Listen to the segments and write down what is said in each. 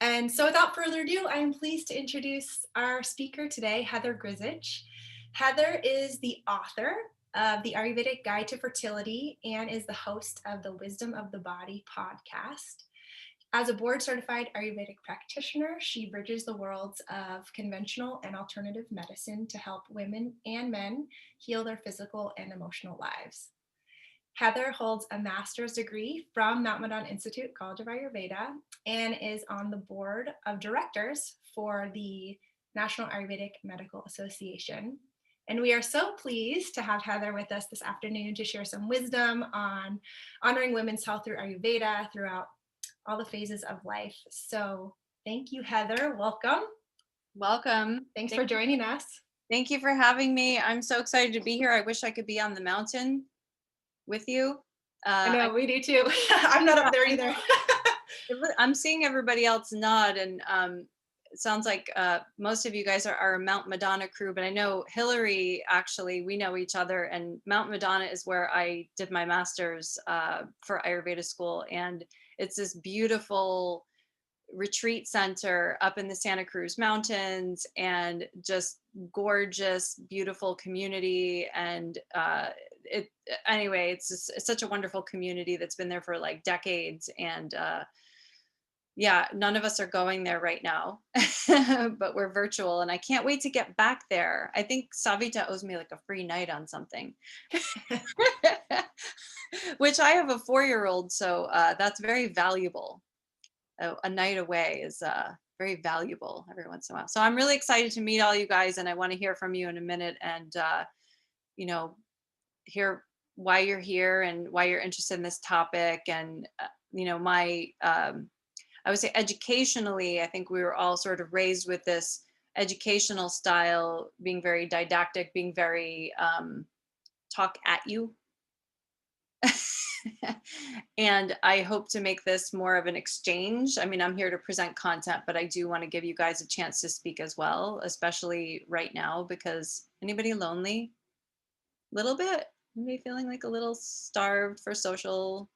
And so without further ado, I am pleased to introduce our speaker today, Heather Grzych. Heather is the author of the Ayurvedic Guide to Fertility and is the host of the Wisdom of the Body podcast. As a board certified Ayurvedic practitioner, she bridges the worlds of conventional and alternative medicine to help women and men heal their physical and emotional lives. Heather holds a master's degree from Mount Madonna Institute College of Ayurveda and is on the board of directors for the National Ayurvedic Medical Association. And we are so pleased to have Heather with us this afternoon to share some wisdom on honoring women's health through Ayurveda throughout all the phases of life. So thank you, Heather. Welcome. Welcome. Thanks for joining us. Thank you for having me. I'm so excited to be here. I wish I could be on the mountain with you. I know, we do too. I'm not up there either. I'm seeing everybody else nod, and it sounds like most of you guys are a Mount Madonna crew, but I know Hillary, actually, we know each other, and Mount Madonna is where I did my master's for Ayurveda school, and it's this beautiful retreat center up in the Santa Cruz Mountains, and just gorgeous, beautiful community. And it's such a wonderful community that's been there for like decades. And yeah, none of us are going there right now, but we're virtual, and I can't wait to get back there. I think Savita owes me like a free night on something. Which I have a 4-year-old, so that's very valuable. A night away is very valuable every once in a while. So I'm really excited to meet all you guys, and I want to hear from you in a minute, and hear why you're here and why you're interested in this topic. And my I would say educationally, I think we were all sort of raised with this educational style, being very didactic, being very talk at you. And I hope to make this more of an exchange. I mean, I'm here to present content, but I do want to give you guys a chance to speak as well, especially right now, because anybody lonely? Little bit? Anybody feeling like a little starved for social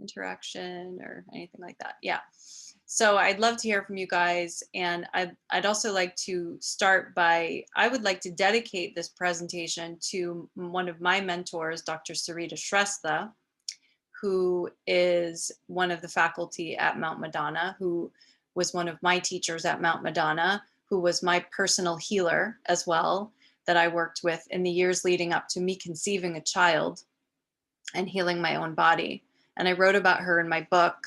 interaction or anything like that? Yeah. So I'd love to hear from you guys. And I'd also like to start by, I would like to dedicate this presentation to one of my mentors, Dr. Sarita Shrestha, who is one of the faculty at Mount Madonna, who was one of my teachers at Mount Madonna, who was my personal healer as well, that I worked with in the years leading up to me conceiving a child and healing my own body. And I wrote about her in my book.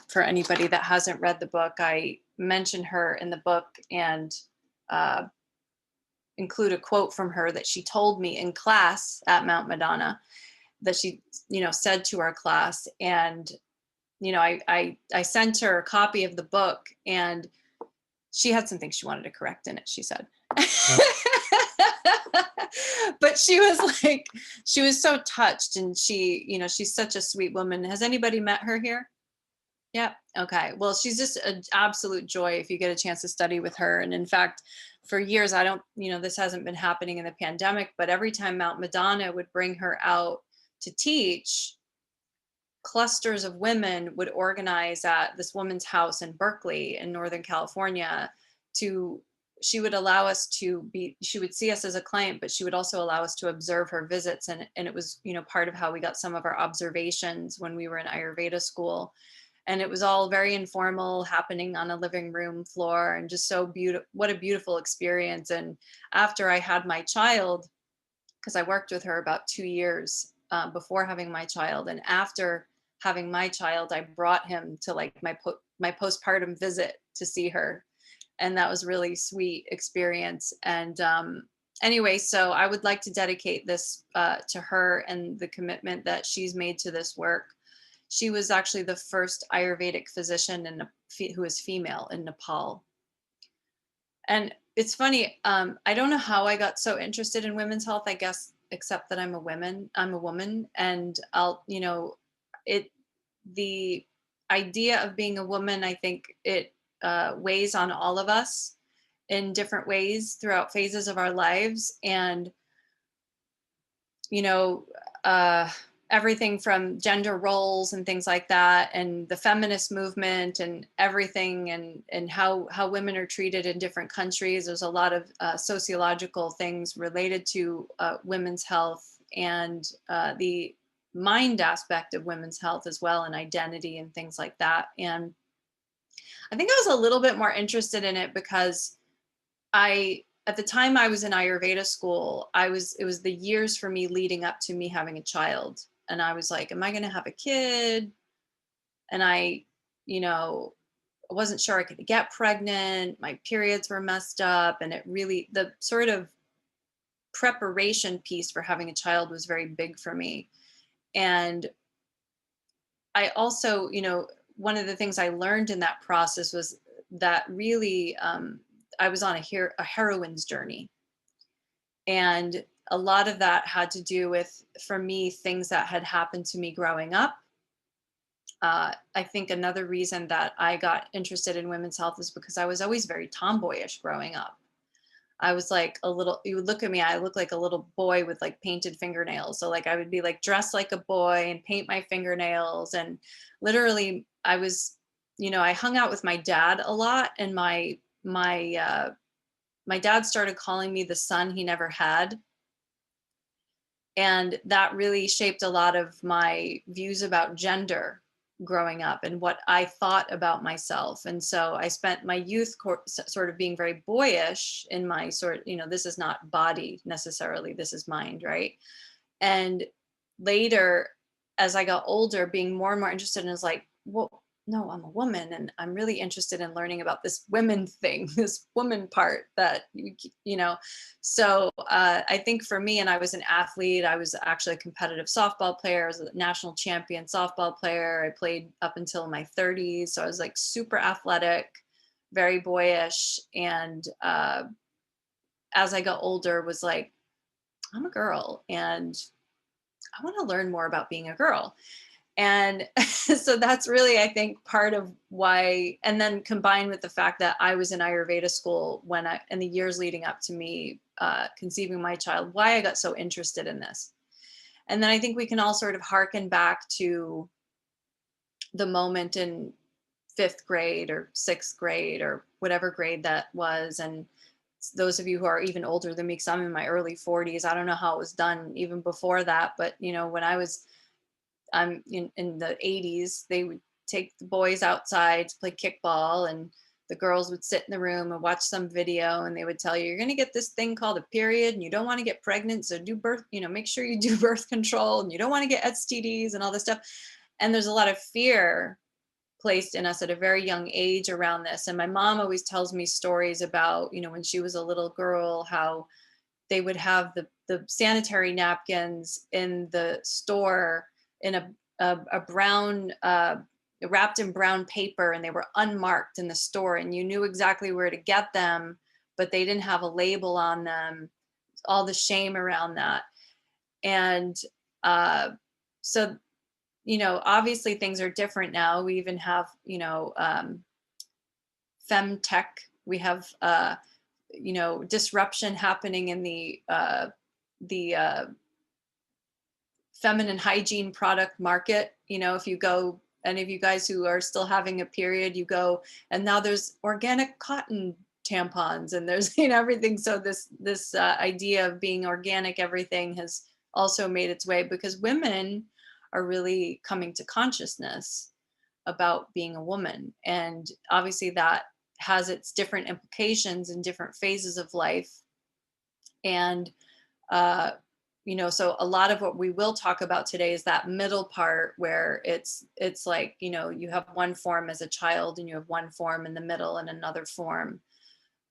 For anybody that hasn't read the book, I mention her in the book and include a quote from her that she told me in class at Mount Madonna, that she, said to our class. And, I sent her a copy of the book, and she had some things she wanted to correct in it, she said. But she was so touched, and she's such a sweet woman. Has anybody met her here? Yeah. Okay. Well, she's just an absolute joy if you get a chance to study with her. And in fact, for years, this hasn't been happening in the pandemic, but every time Mount Madonna would bring her out to teach, clusters of women would organize at this woman's house in Berkeley in Northern California. She would allow us she would see us as a client, but she would also allow us to observe her visits. And it was, part of how we got some of our observations when we were in Ayurveda school. And it was all very informal, happening on a living room floor, and just so beautiful. What a beautiful experience. And after I had my child, because I worked with her about 2 years before having my child, and after having my child, I brought him to like my postpartum visit to see her. And that was really sweet experience. And anyway, so I would like to dedicate this to her and the commitment that she's made to this work. She was actually the first Ayurvedic physician who was female in Nepal. And it's funny, I don't know how I got so interested in women's health, I guess, except that I'm a woman, and the idea of being a woman, I think it weighs on all of us in different ways throughout phases of our lives. And, everything from gender roles and things like that, and the feminist movement and everything, and how women are treated in different countries. There's a lot of sociological things related to women's health, and the mind aspect of women's health as well, and identity and things like that. And I think I was a little bit more interested in it because at the time I was in Ayurveda school, it was the years for me leading up to me having a child. And I was like, am I going to have a kid? And I, you know, wasn't sure I could get pregnant. My periods were messed up. And the sort of preparation piece for having a child was very big for me. And I also, one of the things I learned in that process was that really, I was on a heroine's journey. And a lot of that had to do with, for me, things that had happened to me growing up. I think another reason that I got interested in women's health is because I was always very tomboyish growing up. I was like you would look at me, I look like a little boy with like painted fingernails. So like I would be like dressed like a boy and paint my fingernails. And literally I was, I hung out with my dad a lot, and my dad started calling me the son he never had. And that really shaped a lot of my views about gender growing up and what I thought about myself. And so I spent my youth sort of being very boyish in my this is not body necessarily, this is mind, right? And later, as I got older, being more and more interested in, is like, well, no, I'm a woman, and I'm really interested in learning about this women thing, this woman part that, so I think for me, and I was an athlete, I was actually a competitive softball player, I was a national champion softball player. I played up until my 30s. So I was like super athletic, very boyish. And as I got older, was like, I'm a girl and I want to learn more about being a girl. And so that's really, I think, part of why, and then combined with the fact that I was in Ayurveda school in the years leading up to me conceiving my child, why I got so interested in this. And then I think we can all sort of harken back to the moment in 5th grade or 6th grade or whatever grade that was. And those of you who are even older than me, because I'm in my early 40s, I don't know how it was done even before that. But, when I'm in the 80s, they would take the boys outside to play kickball, and the girls would sit in the room and watch some video, and they would tell you, you're going to get this thing called a period, and you don't want to get pregnant. So do birth, make sure you do birth control, and you don't want to get STDs and all this stuff. And there's a lot of fear placed in us at a very young age around this. And my mom always tells me stories about, when she was a little girl, how they would have the sanitary napkins in the store in a brown, wrapped in brown paper, and they were unmarked in the store, and you knew exactly where to get them, but they didn't have a label on them, all the shame around that. And so, obviously things are different now. We even have, femtech. We have, disruption happening in the feminine hygiene product market. If you go, any of you guys who are still having a period, you go, and now there's organic cotton tampons, and there's everything. So this idea of being organic, everything has also made its way, because women are really coming to consciousness about being a woman. And obviously that has its different implications in different phases of life. And so a lot of what we will talk about today is that middle part, where it's like, you have one form as a child, and you have one form in the middle, and another form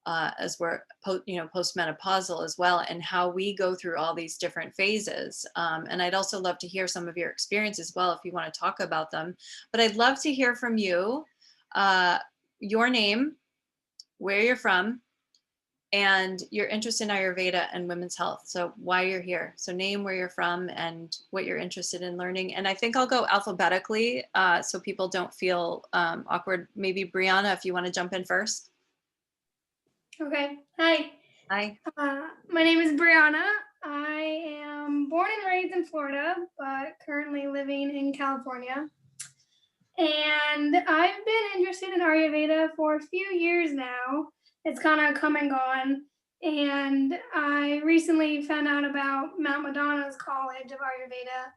as we're postmenopausal as well, and how we go through all these different phases. And I'd also love to hear some of your experiences as well, if you want to talk about them. But I'd love to hear from you, your name, where you're from, and your interest in Ayurveda and women's health. So why you're here. So name, where you're from, and what you're interested in learning. And I think I'll go alphabetically so people don't feel awkward. Maybe Brianna, if you want to jump in first. Okay. Hi. Hi. My name is Brianna. I am born and raised in Florida, but currently living in California. And I've been interested in Ayurveda for a few years now. It's kind of come and gone. And I recently found out about Mount Madonna's College of Ayurveda.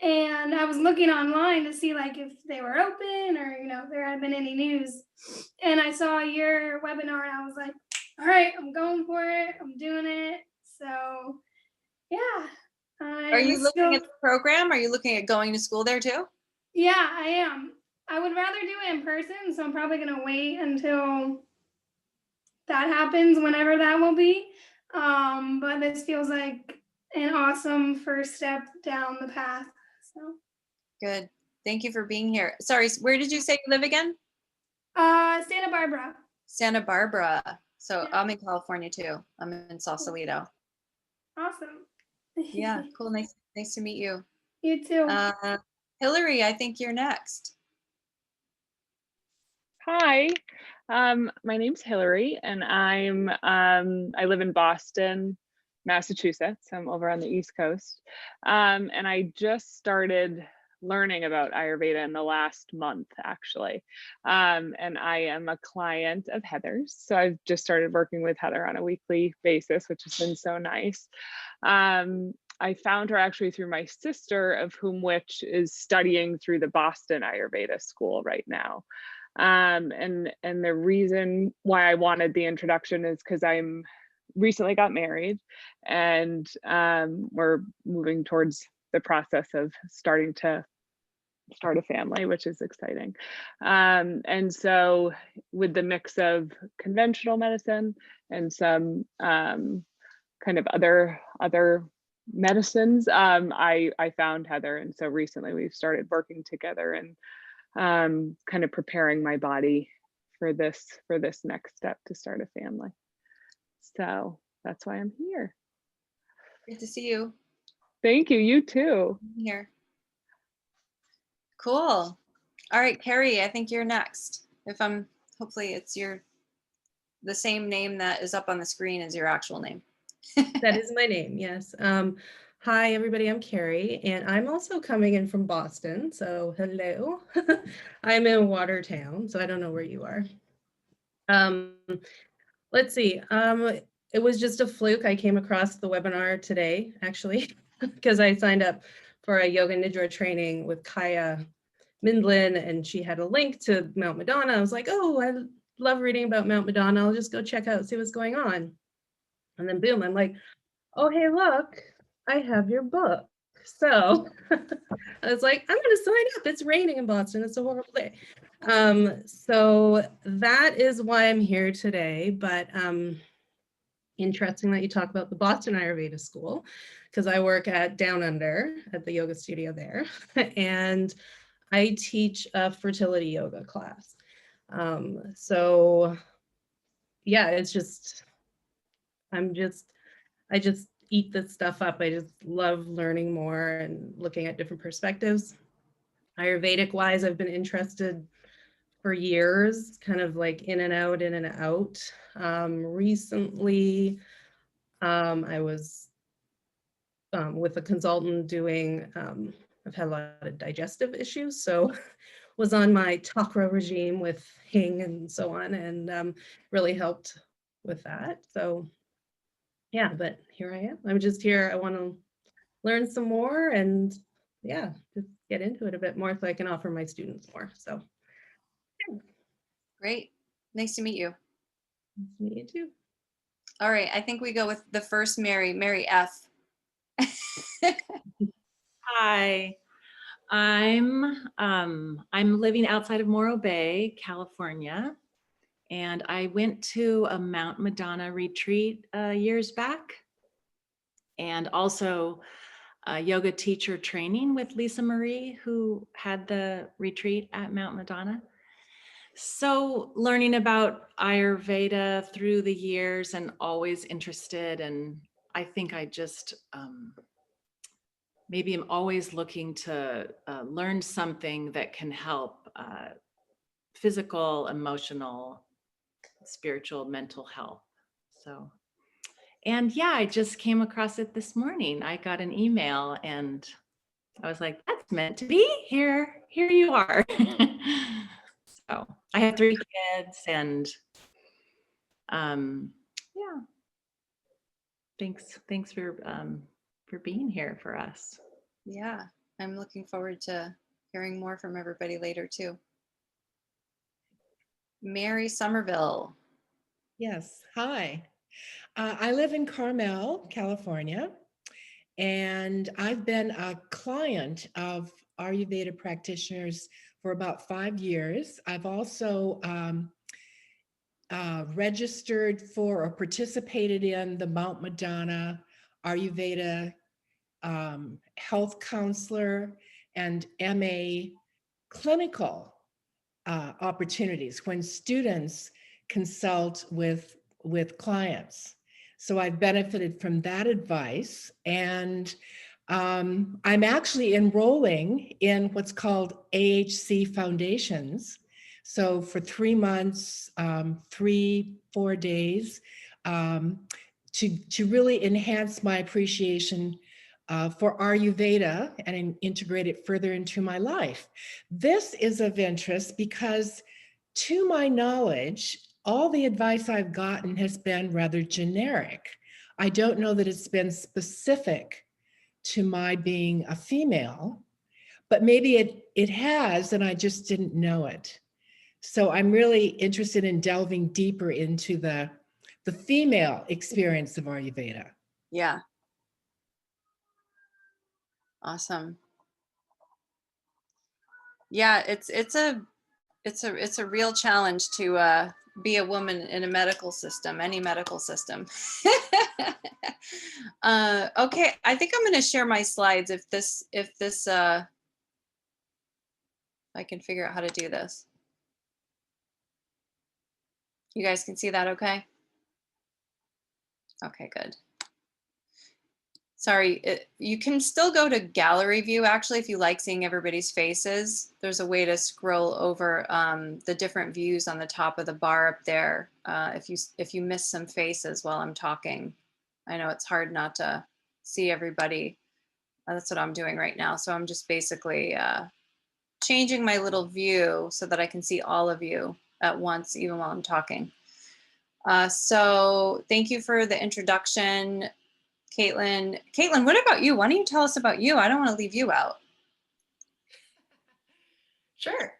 And I was looking online to see like if they were open or if there had been any news. And I saw your webinar and I was like, all right, I'm going for it. I'm doing it. So yeah. Are you looking still, at the program? Are you looking at going to school there too? yeah, I am. I would rather do it in person, so I'm probably gonna wait until that happens, whenever that will be. But this feels like an awesome first step down the path. So Good. Thank you for being here. Sorry, where did you say you live again? Santa Barbara. Santa Barbara. So Yeah. I'm in California too. I'm in Sausalito. Awesome. Yeah, cool. Nice to meet you. You too. Hillary, I think you're next. Hi, my name's Hillary, and I live in Boston, Massachusetts. I'm over on the East Coast, and I just started learning about Ayurveda in the last month, actually. And I am a client of Heather's, so I've just started working with Heather on a weekly basis, which has been so nice. I found her actually through my sister, of whom which is studying through the Boston Ayurveda school right now. And the reason why I wanted the introduction is because I'm recently got married, and we're moving towards the process of starting to start a family, which is exciting. And so with the mix of conventional medicine and some kind of other medicines, I found Heather, and so recently we've started working together and kind of preparing my body for this next step to start a family. So that's why I'm here. Good to see you. Thank you. You too. Here. Cool. All right, Carrie, I think you're next. Hopefully it's the same name that is up on the screen as your actual name. That is my name, yes. Hi, everybody, I'm Carrie, and I'm also coming in from Boston, so hello. I'm in Watertown, so I don't know where you are. Let's see, it was just a fluke. I came across the webinar today, actually, because I signed up for a yoga nidra training with Kaya Mindlin, and she had a link to Mount Madonna. I was like, oh, I love reading about Mount Madonna. I'll just go check out, see what's going on. And then boom, I'm like, oh, hey, look, I have your book. So I was like, I'm going to sign up. It's raining in Boston. It's a horrible day. So that is why I'm here today. But interesting that you talk about the Boston Ayurveda School, because I work at Down Under at the yoga studio there. And I teach a fertility yoga class. So yeah, it's just, I just eat this stuff up. I just love learning more and looking at different perspectives. Ayurvedic wise, I've been interested for years, kind of like in and out, in and out. Recently, I was with a consultant doing, I've had a lot of digestive issues, so was on my chakra regime with Hing and so on, and really helped with that. So yeah, but here I am. I'm just here. I want to learn some more and yeah, just get into it a bit more so I can offer my students more. So Great. Nice to meet you. nice to meet you too. All right, I think we go with the first Mary F. Hi, I'm living outside of Morro Bay, California, and I went to a Mount Madonna retreat years back, and also a yoga teacher training with Lisa Marie, who had the retreat at Mount Madonna. So learning about Ayurveda through the years and always interested, and I think I just maybe I'm always looking to learn something that can help physical, emotional, spiritual, mental health. So And yeah, I just came across it this morning. I got an email and I was like, that's meant to be. Here you are. So I have 3 kids and yeah, thanks for being here for us. Yeah, I'm looking forward to hearing more from everybody later too. Mary Somerville. Yes, hi. I live in Carmel, California, and I've been a client of Ayurveda practitioners for about 5 years. I've also registered for or participated in the Mount Madonna Ayurveda health counselor and MA clinical opportunities when students consult with clients. So I've benefited from that advice, and I'm actually enrolling in what's called AHC Foundations. So for 3 months, 4 days, to really enhance my appreciation for Ayurveda and integrate it further into my life. This is of interest because, to my knowledge, all the advice I've gotten has been rather generic. I don't know that it's been specific to my being a female, but maybe it has, and I just didn't know it. So I'm really interested in delving deeper into the female experience of Ayurveda. Yeah. Awesome. Yeah, it's a real challenge to be a woman in a medical system, any medical system. Okay, I think I'm going to share my slides if I can figure out how to do this. You guys can see that okay? Okay, good. Sorry, you can still go to gallery view actually if you like seeing everybody's faces. There's a way to scroll over the different views on the top of the bar up there if you miss some faces while I'm talking. I know it's hard not to see everybody. That's what I'm doing right now. So I'm just basically changing my little view so that I can see all of you at once, even while I'm talking. So thank you for the introduction. Caitlin, what about you? Why don't you tell us about you? I don't want to leave you out. Sure.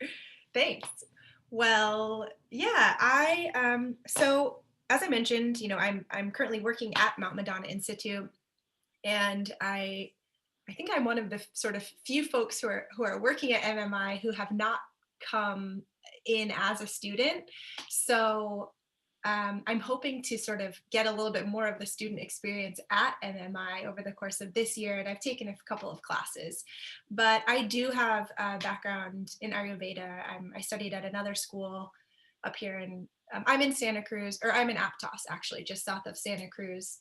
Thanks. Well, yeah, so as I mentioned, I'm currently working at Mount Madonna Institute, and I think I'm one of the sort of few folks who are working at MMI who have not come in as a student. So I'm hoping to sort of get a little bit more of the student experience at MMI over the course of this year, and I've taken a couple of classes. But I do have a background in Ayurveda. I studied at another school up here in, I'm in Santa Cruz, or I'm in Aptos actually, just south of Santa Cruz.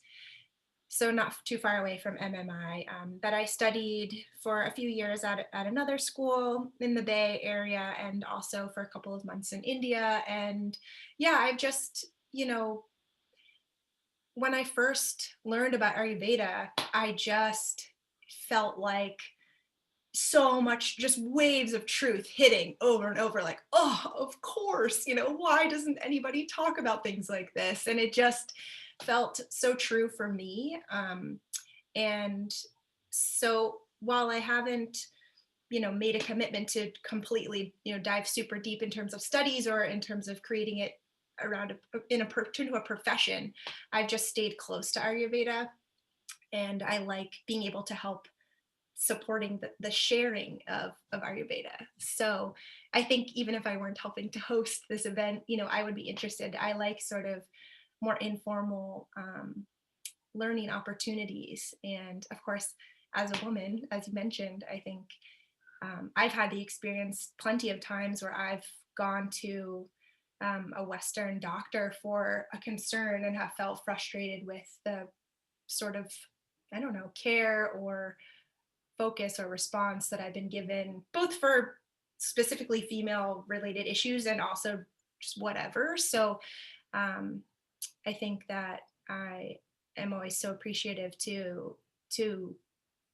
So not too far away from MMI, but I studied for a few years at another school in the Bay Area, and also for a couple of months in India. And yeah, I've just, when I first learned about Ayurveda, I just felt like so much, just waves of truth hitting over and over, like, oh, of course, why doesn't anybody talk about things like this? And it just felt so true for me. And so while I haven't, made a commitment to completely, dive super deep in terms of studies or in terms of creating it around to a profession, I've just stayed close to Ayurveda, and I like being able to help supporting the sharing of Ayurveda. So I think even if I weren't helping to host this event, I would be interested. I like sort of more informal learning opportunities. And of course, as a woman, as you mentioned, I think I've had the experience plenty of times where I've gone to a Western doctor for a concern and have felt frustrated with the sort of, I don't know, care or focus or response that I've been given, both for specifically female related issues and also just whatever. So I think that I am always so appreciative to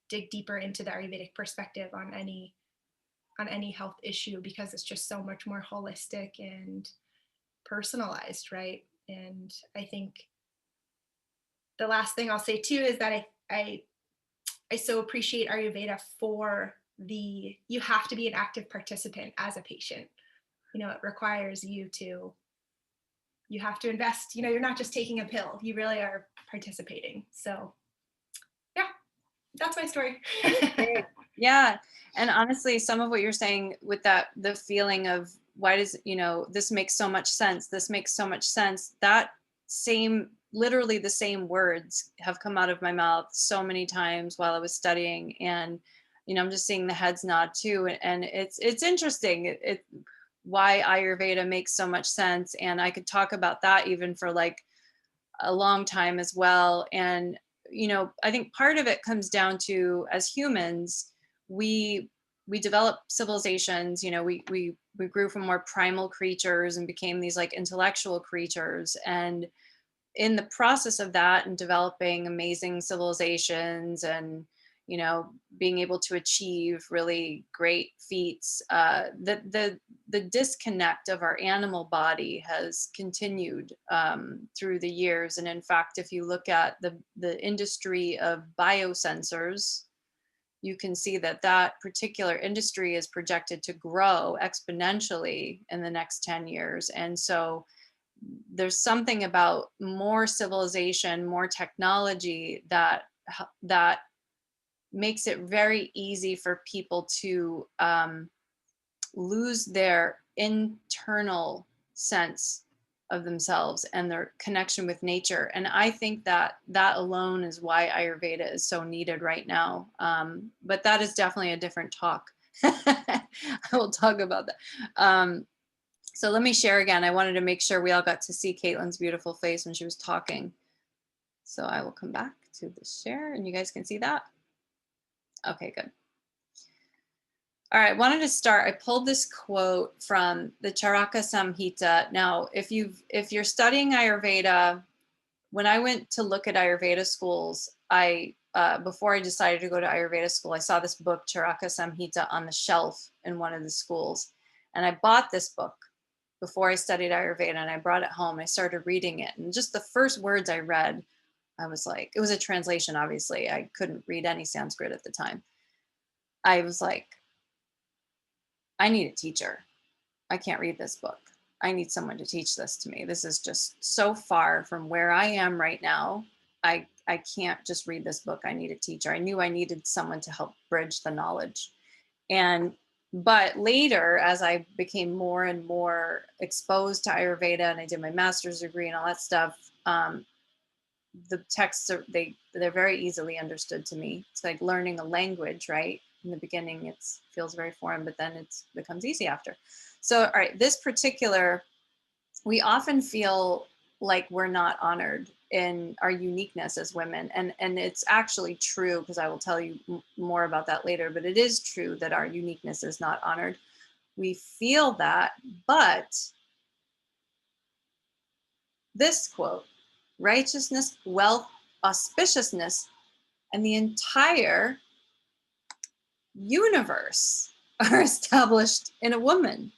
dig deeper into the Ayurvedic perspective on any health issue, because it's just so much more holistic and personalized, right? And I think the last thing I'll say too is that I so appreciate Ayurveda for you have to be an active participant as a patient. You know, it requires you have to invest, you know, you're not just taking a pill, you really are participating. So yeah, that's my story. Great. Yeah. And honestly, some of what you're saying with that, the feeling of why does, this makes so much sense. This makes so much sense. That literally the same words have come out of my mouth so many times while I was studying. And, I'm just seeing the heads nod too. And it's interesting why Ayurveda makes so much sense. And I could talk about that even for like a long time as well. And I think part of it comes down to, as humans, we develop civilizations. We grew from more primal creatures and became these like intellectual creatures. And in the process of that and developing amazing civilizations and being able to achieve really great feats, the disconnect of our animal body has continued through the years. And in fact, if you look at the industry of biosensors, you can see that particular industry is projected to grow exponentially in the next 10 years. And so there's something about more civilization, more technology that makes it very easy for people to lose their internal sense of themselves and their connection with nature. And I think that alone is why Ayurveda is so needed right now. But that is definitely a different talk. I will talk about that. So let me share again. I wanted to make sure we all got to see Caitlin's beautiful face when she was talking. So I will come back to the share and you guys can see that. Okay, good. All right, wanted to start. I pulled this quote from the Charaka Samhita. Now, if you're studying Ayurveda, when I went to look at Ayurveda schools, before I decided to go to Ayurveda school, I saw this book, Charaka Samhita, on the shelf in one of the schools. And I bought this book before I studied Ayurveda, and I brought it home. I started reading it. And just the first words I read, I was like, it was a translation, obviously. I couldn't read any Sanskrit at the time. I was like, I need a teacher. I can't read this book. I need someone to teach this to me. This is just so far from where I am right now. I can't just read this book. I need a teacher. I knew I needed someone to help bridge the knowledge. But later, as I became more and more exposed to Ayurveda and I did my master's degree and all that stuff, the texts they're very easily understood to me. It's like learning a language, right? In the beginning, it feels very foreign, but then it becomes easy after. So, all right, we often feel like we're not honored in our uniqueness as women. And it's actually true, because I will tell you more about that later, but it is true that our uniqueness is not honored. We feel that, but this quote, righteousness, wealth, auspiciousness, and the entire universe are established in a woman.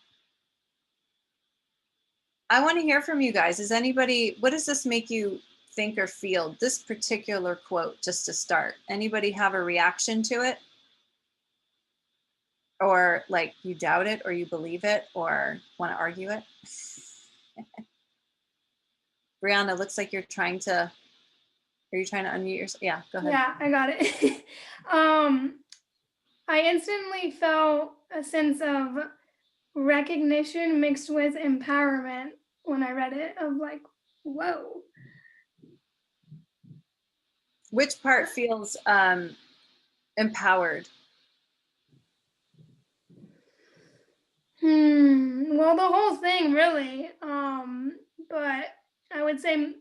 I want to hear from you guys. What does this make you think or feel? This particular quote, just to start. Anybody have a reaction to it? Or like you doubt it, or you believe it, or want to argue it? Brianna, looks like are you trying to unmute yourself? Yeah, go ahead. Yeah, I got it. I instantly felt a sense of recognition mixed with empowerment when I read it, of like, whoa. Which part feels empowered? Well, the whole thing really. But I would say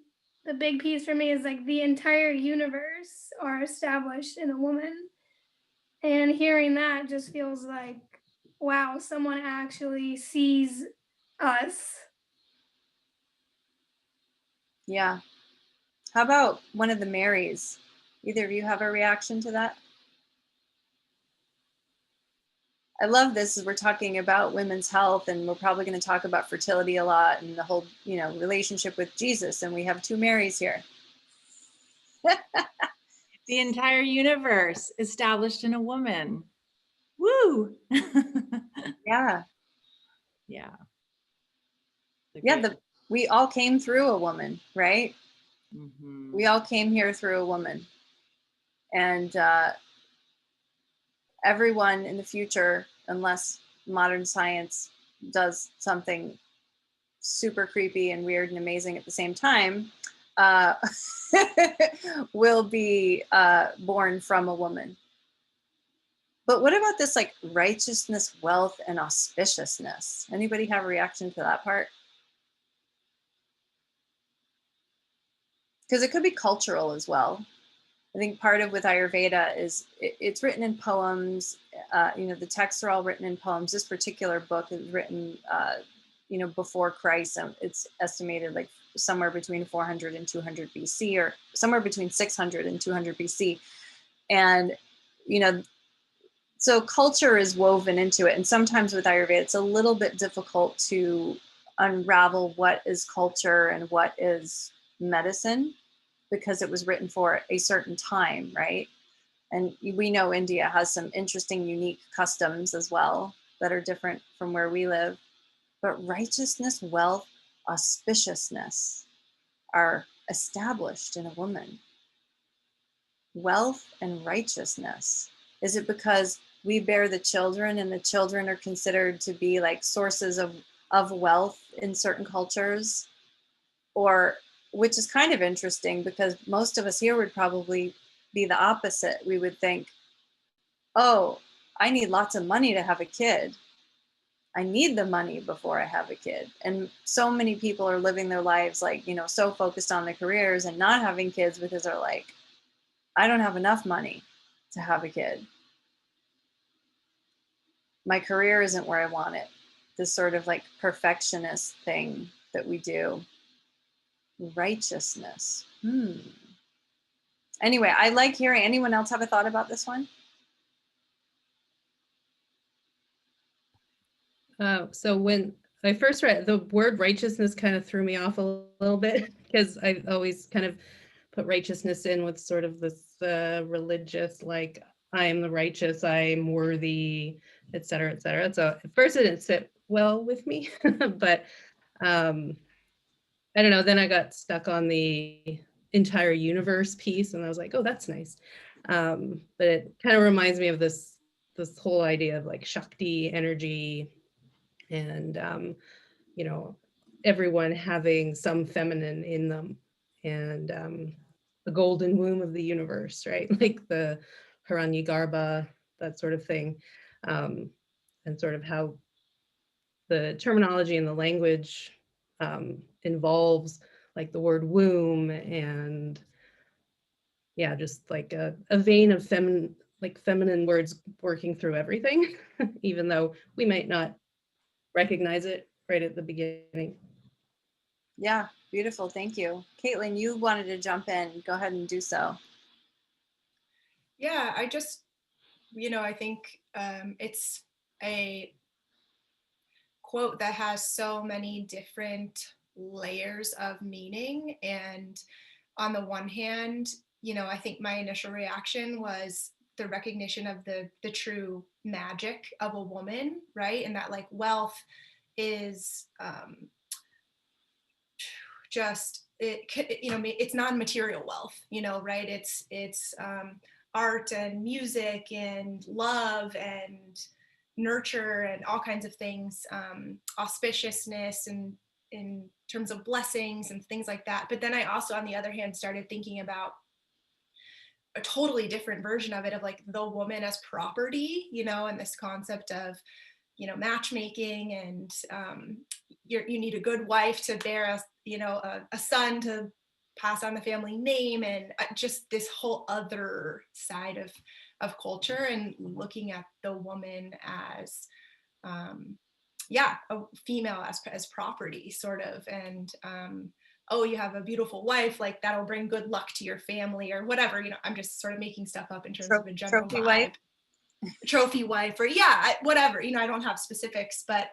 the big piece for me is like the entire universe are established in a woman. And hearing that just feels like, wow, someone actually sees us. Yeah. How about one of the Marys? Either of you have a reaction to that? I love this as we're talking about women's health, and we're probably going to talk about fertility a lot and the whole, relationship with Jesus. And we have two Marys here. The entire universe established in a woman. Woo! Yeah. Yeah. Yeah. We all came through a woman, right? Mhm. We all came here through a woman. And everyone in the future, unless modern science does something super creepy and weird and amazing at the same time, will be born from a woman. But what about this like righteousness, wealth, and auspiciousness? Anybody have a reaction to that part? Because it could be cultural as well. I think part of with Ayurveda is it's written in poems. The texts are all written in poems. This particular book is written, before Christ. It's estimated like somewhere between 400 and 200 BC, or somewhere between 600 and 200 BC. And, so culture is woven into it. And sometimes with Ayurveda, it's a little bit difficult to unravel what is culture and what is medicine, because it was written for a certain time, right? And we know India has some interesting, unique customs as well that are different from where we live. But righteousness, wealth, auspiciousness are established in a woman. Wealth and righteousness. Is it because we bear the children and the children are considered to be like sources of wealth in certain cultures? Or, which is kind of interesting because most of us here would probably be the opposite. We would think, oh, I need lots of money to have a kid. I need the money before I have a kid. And so many people are living their lives like, so focused on their careers and not having kids because they're like, I don't have enough money to have a kid. My career isn't where I want it. This sort of like perfectionist thing that we do. Righteousness. Anyway, I like hearing. Anyone else have a thought about this one? So when I first read the word righteousness, kind of threw me off a little bit because I always kind of put righteousness in with sort of this religious, like I am the righteous, I'm worthy, et cetera, et cetera. So at first it didn't sit well with me, but I don't know. Then I got stuck on the entire universe piece, and I was like, oh, that's nice. But it kind of reminds me of this whole idea of like Shakti energy, and everyone having some feminine in them, and the golden womb of the universe, right? Like the Hiranyagarbha, that sort of thing, and sort of how the terminology and the language involves like the word womb, and yeah, just like a vein of feminine words working through everything, even though we might not recognize it right at the beginning. Yeah, beautiful. Thank you. Caitlin, you wanted to jump in. Go ahead and do so. Yeah, I just, I think it's a quote that has so many different layers of meaning. And on the one hand, I think my initial reaction was the recognition of the true magic of a woman, right? And that like wealth is just it's non-material wealth, right? It's art and music and love and nurture and all kinds of things, auspiciousness and in terms of blessings and things like that. But then I also, on the other hand, started thinking about a totally different version of it, of like the woman as property, and this concept of matchmaking, and you need a good wife to bear a son to pass on the family name, and just this whole other side of culture, and looking at the woman as a female as property, sort of, and oh, you have a beautiful wife, like that'll bring good luck to your family or whatever. I'm just sort of making stuff up in terms of a general Trophy vibe. wife. Trophy wife, or yeah, whatever. I don't have specifics, but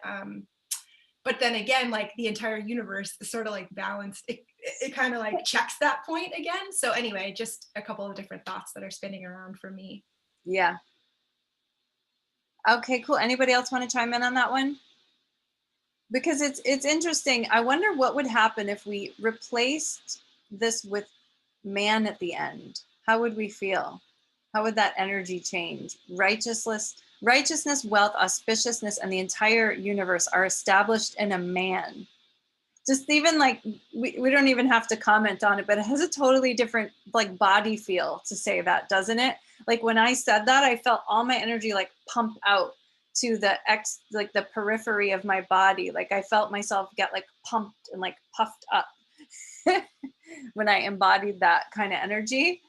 then again, like the entire universe is sort of like balanced. It kind of like checks that point again. So anyway, just a couple of different thoughts that are spinning around for me. Yeah. Okay, cool. Anybody else want to chime in on that one? Because it's interesting. I wonder what would happen if we replaced this with man at the end. How would we feel? How would that energy change? Righteousness, wealth, auspiciousness, and the entire universe are established in a man. Just even like, we don't even have to comment on it, but it has a totally different like body feel to say that, doesn't it? Like when I said that, I felt all my energy like pump out to like the periphery of my body. Like I felt myself get like pumped and like puffed up when I embodied that kind of energy.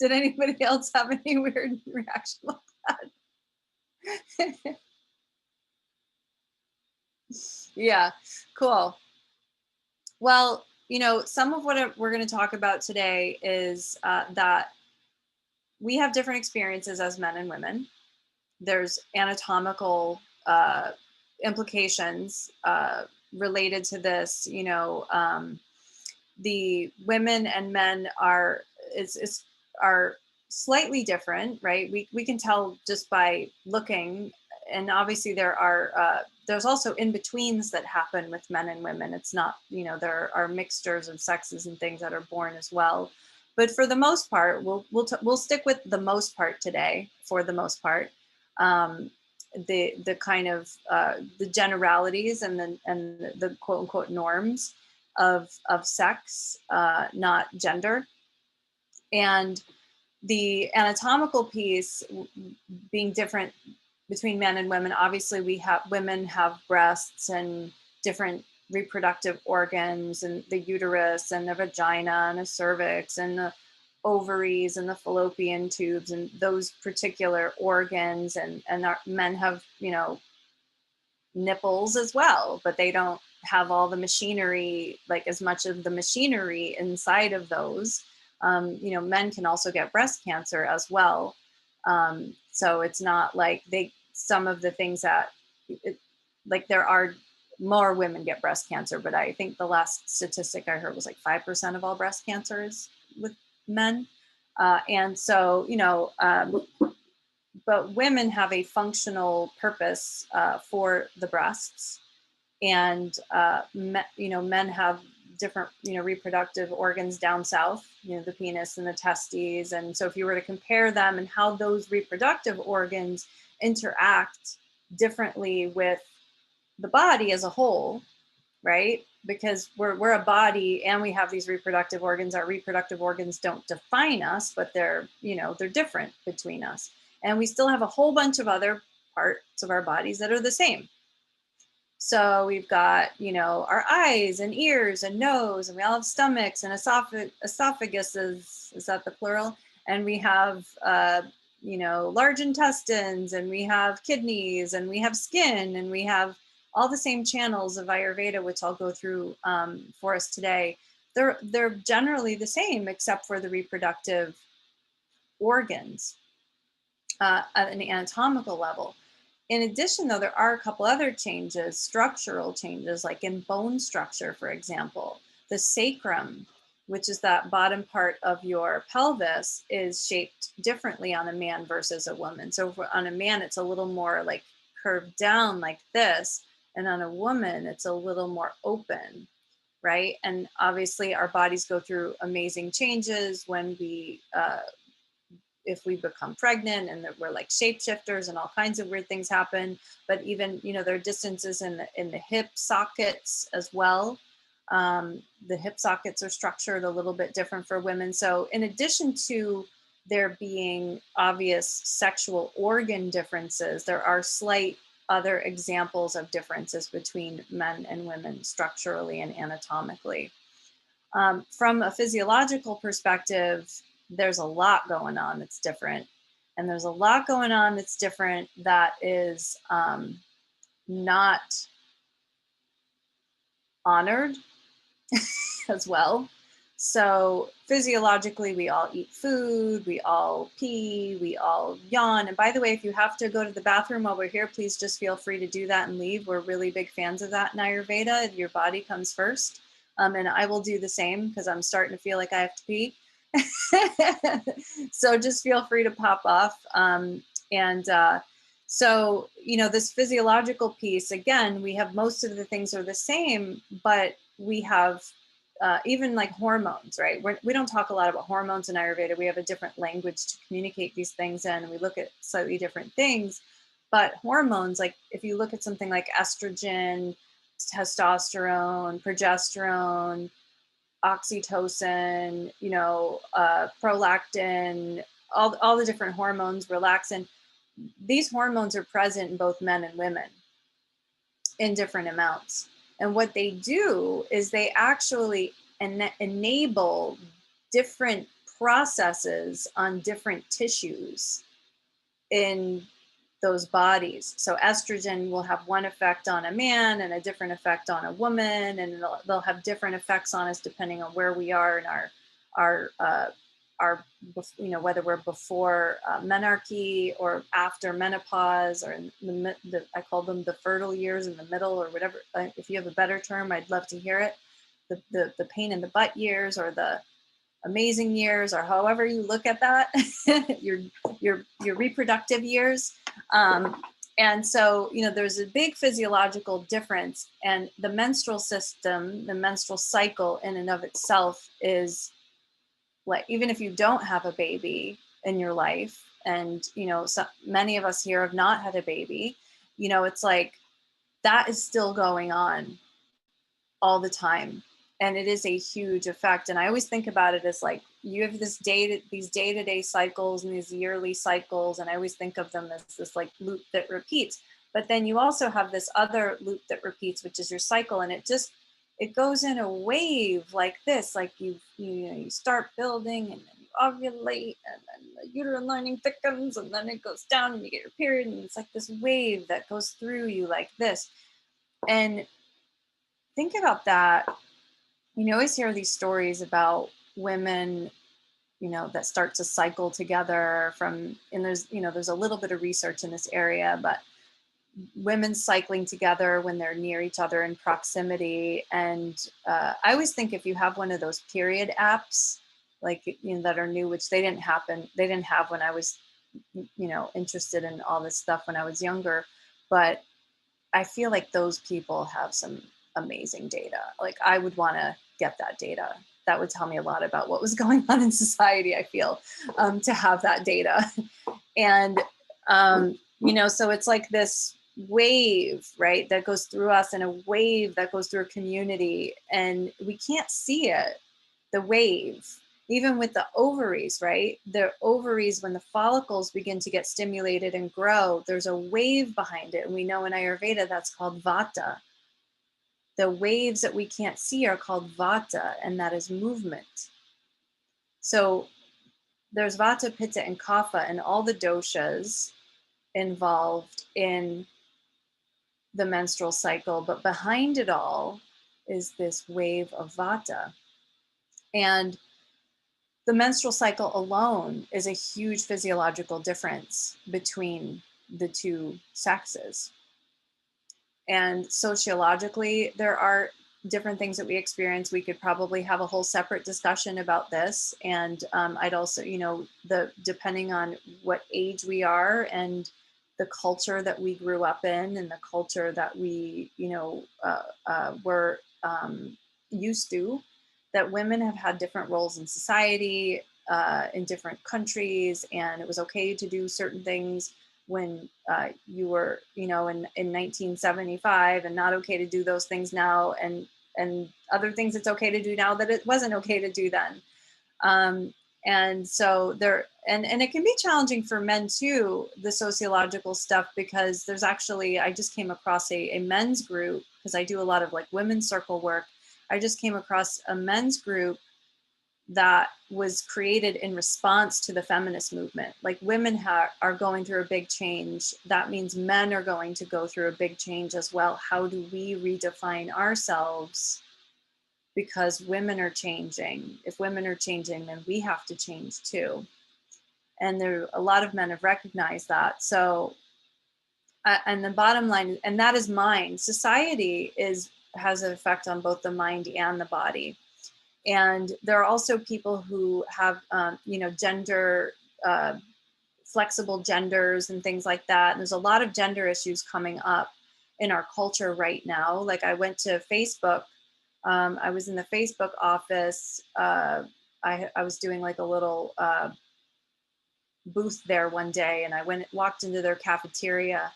Did anybody else have any weird reaction like that? Yeah, cool. Well, some of what we're going to talk about today is that we have different experiences as men and women. There's anatomical implications related to this. The women and men are slightly different, right? We can tell just by looking, and obviously there's also in-betweens that happen with men and women. It's not, there are mixtures of sexes and things that are born as well. But for the most part, we'll stick with the most part today. For the most part, the kind of the generalities and the quote unquote norms of sex, not gender, and the anatomical piece being different between men and women. Obviously, women have breasts and different reproductive organs, and the uterus and the vagina and the cervix and the ovaries and the fallopian tubes and those particular organs, and our men have nipples as well, but they don't have all the machinery, like as much of the machinery inside of those. Men can also get breast cancer as well. So it's not like some of the things that, like there are more women get breast cancer, but I think the last statistic I heard was like 5% of all breast cancer is with men. And so, but women have a functional purpose for the breasts, and men have different reproductive organs down south, the penis and the testes. And so if you were to compare them and how those reproductive organs interact differently with the body as a whole, right? Because we're a body and we have these reproductive organs. Our reproductive organs don't define us, but they're different between us. And we still have a whole bunch of other parts of our bodies that are the same. So we've got, our eyes and ears and nose, and we all have stomachs and esophaguses, is that the plural? And we have, large intestines, and we have kidneys, and we have skin, and we have all the same channels of Ayurveda, which I'll go through for us today. They're generally the same, except for the reproductive organs at an anatomical level. In addition, though, there are a couple other changes, structural changes, like in bone structure, for example. The sacrum, which is that bottom part of your pelvis, is shaped differently on a man versus a woman. So on a man, it's a little more like curved down like this, and on a woman, it's a little more open, right? And obviously, our bodies go through amazing changes when if we become pregnant, and that we're like shapeshifters and all kinds of weird things happen. But even, there are distances in the hip sockets as well. The hip sockets are structured a little bit different for women. So in addition to there being obvious sexual organ differences, there are slight other examples of differences between men and women structurally and anatomically. From a physiological perspective, there's a lot going on that's different. And there's a lot going on that's different that is not honored as well. So physiologically, we all eat food, we all pee, we all yawn. And by the way, if you have to go to the bathroom while we're here, please just feel free to do that and leave. We're really big fans of that in Ayurveda. Your body comes first. And I will do the same because I'm starting to feel like I have to pee. So just feel free to pop off. So, this physiological piece, again, we have most of the things are the same, but we have even like hormones, right? We don't talk a lot about hormones in Ayurveda. We have a different language to communicate these things in, and we look at slightly different things. But hormones, like if you look at something like estrogen, testosterone, progesterone, oxytocin, prolactin, all the different hormones, relaxin, these hormones are present in both men and women in different amounts. And what they do is they actually enable different processes on different tissues in those bodies. So estrogen will have one effect on a man and a different effect on a woman, and they'll have different effects on us depending on where we are in our whether we're before menarche or after menopause, or in I call them the fertile years, in the middle, or whatever. If you have a better term, I'd love to hear it. The pain in the butt years, or the amazing years, or however you look at that, your reproductive years. And so, there's a big physiological difference, and the menstrual system, the menstrual cycle in and of itself is like, even if you don't have a baby in your life, and, so many of us here have not had a baby, it's like that is still going on all the time. And it is a huge effect. And I always think about it as like, you have these day-to-day cycles and these yearly cycles. And I always think of them as this like loop that repeats. But then you also have this other loop that repeats, which is your cycle. And it goes in a wave like this, like you start building, and then you ovulate, and then the uterine lining thickens, and then it goes down and you get your period. And it's like this wave that goes through you like this. And think about that. You always hear these stories about women, that start to cycle together and there's a little bit of research in this area, but women cycling together when they're near each other in proximity. And I always think if you have one of those period apps, like, that are new, which they didn't have when I was, interested in all this stuff when I was younger, but I feel like those people have some amazing data. Like, I would want to get that data. That would tell me a lot about what was going on in society, I feel, to have that data. And, so it's like this wave, right, that goes through us, and a wave that goes through a community, and we can't see it, the wave. Even with the ovaries, right? The ovaries, when the follicles begin to get stimulated and grow, there's a wave behind it. And we know in Ayurveda that's called vata. The waves that we can't see are called vata, and that is movement. So there's vata, pitta, and kapha, and all the doshas involved in the menstrual cycle. But behind it all is this wave of vata. And the menstrual cycle alone is a huge physiological difference between the two sexes. And sociologically, there are different things that we experience. We could probably have a whole separate discussion about this. And I'd also, depending on what age we are, and the culture that we grew up in, and the culture that we, were used to, that women have had different roles in society, in different countries, and it was okay to do certain things when you were, in 1975, and not okay to do those things now, and other things it's okay to do now that it wasn't okay to do then. And so and it can be challenging for men too, the sociological stuff, because there's actually, I just came across a men's group, because I do a lot of like women's circle work. I just came across a men's group that was created in response to the feminist movement. Like, women are going through a big change. That means men are going to go through a big change as well. How do we redefine ourselves because women are changing. If women are changing, then we have to change too. And there, a lot of men have recognized that. So, and the bottom line, and that is mind. Society has an effect on both the mind and the body. And there are also people who have, gender, flexible genders and things like that. And there's a lot of gender issues coming up in our culture right now. Like I went to Facebook. I was in the Facebook office. I was doing like a little booth there one day, and I walked into their cafeteria,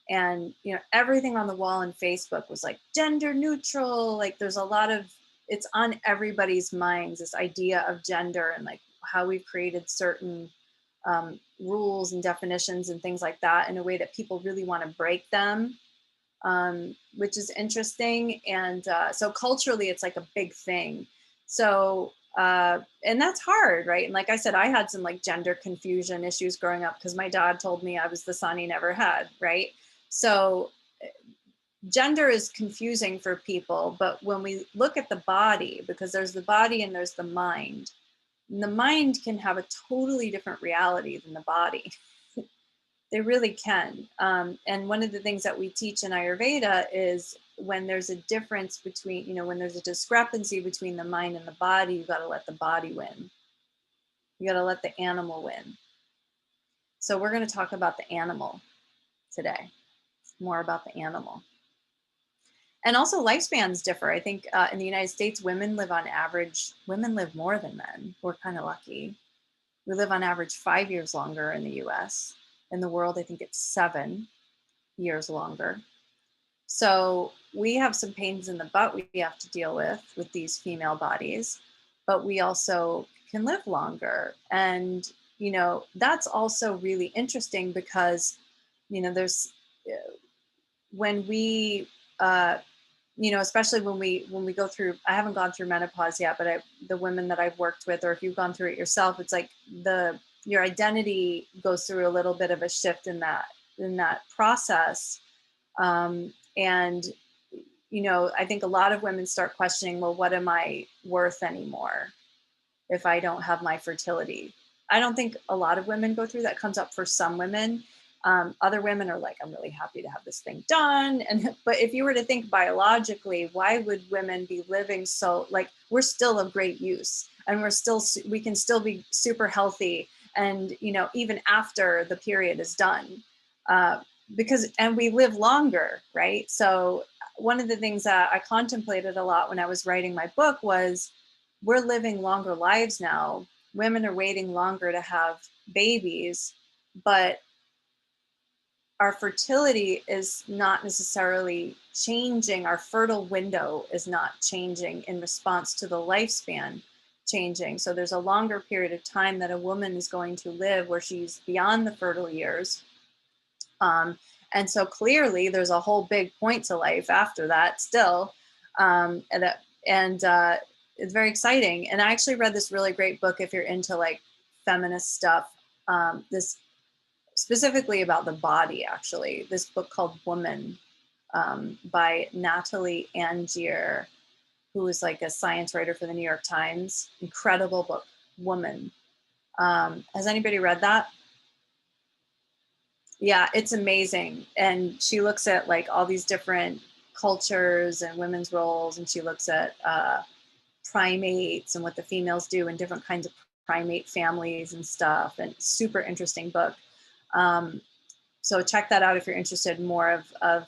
and everything on the wall in Facebook was like gender neutral. Like there's a lot of, it's on everybody's minds, this idea of gender and like how we've created certain rules and definitions and things like that in a way that people really want to break them, which is interesting. And so culturally, it's like a big thing. So, and that's hard, right? And like I said, I had some like gender confusion issues growing up because my dad told me I was the son he never had, right? So gender is confusing for people, but when we look at the body, because there's the body and there's the mind, and the mind can have a totally different reality than the body. They really can. And one of the things that we teach in Ayurveda is when there's a difference between, when there's a discrepancy between the mind and the body, you got to let the body win. You got to let the animal win. So we're going to talk about the animal today, more about the animal. And also lifespans differ. I think in the United States, women live more than men. We're kind of lucky. We live on average 5 years longer in the US. In the world, I think it's 7 years longer. So we have some pains in the butt we have to deal with these female bodies, but we also can live longer. And, that's also really interesting because, there's, when we, especially when we go through, I haven't gone through menopause yet, but the women that I've worked with, or if you've gone through it yourself, it's like your identity goes through a little bit of a shift in that process. And, I think a lot of women start questioning, well, what am I worth anymore if I don't have my fertility? I don't think a lot of women go through that. Comes up for some women. Other women are like, I'm really happy to have this thing done. But if you were to think biologically, why would women be living so, like, we're still of great use, and we can still be super healthy. And, even after the period is done, and we live longer, right? So one of the things that I contemplated a lot when I was writing my book was, we're living longer lives now. Women are waiting longer to have babies, but our fertility is not necessarily changing. Our fertile window is not changing in response to the lifespan changing. So there's a longer period of time that a woman is going to live where she's beyond the fertile years. And so clearly there's a whole big point to life after that still. It's very exciting. And I actually read this really great book if you're into like feminist stuff, this specifically about the body, actually, this book called Woman, by Natalie Angier, who is like a science writer for the New York Times. Incredible book, Woman. Has anybody read that? Yeah, it's amazing. And she looks at like all these different cultures and women's roles, and she looks at primates and what the females do in different kinds of primate families and stuff. And super interesting book. So check that out if you're interested in more of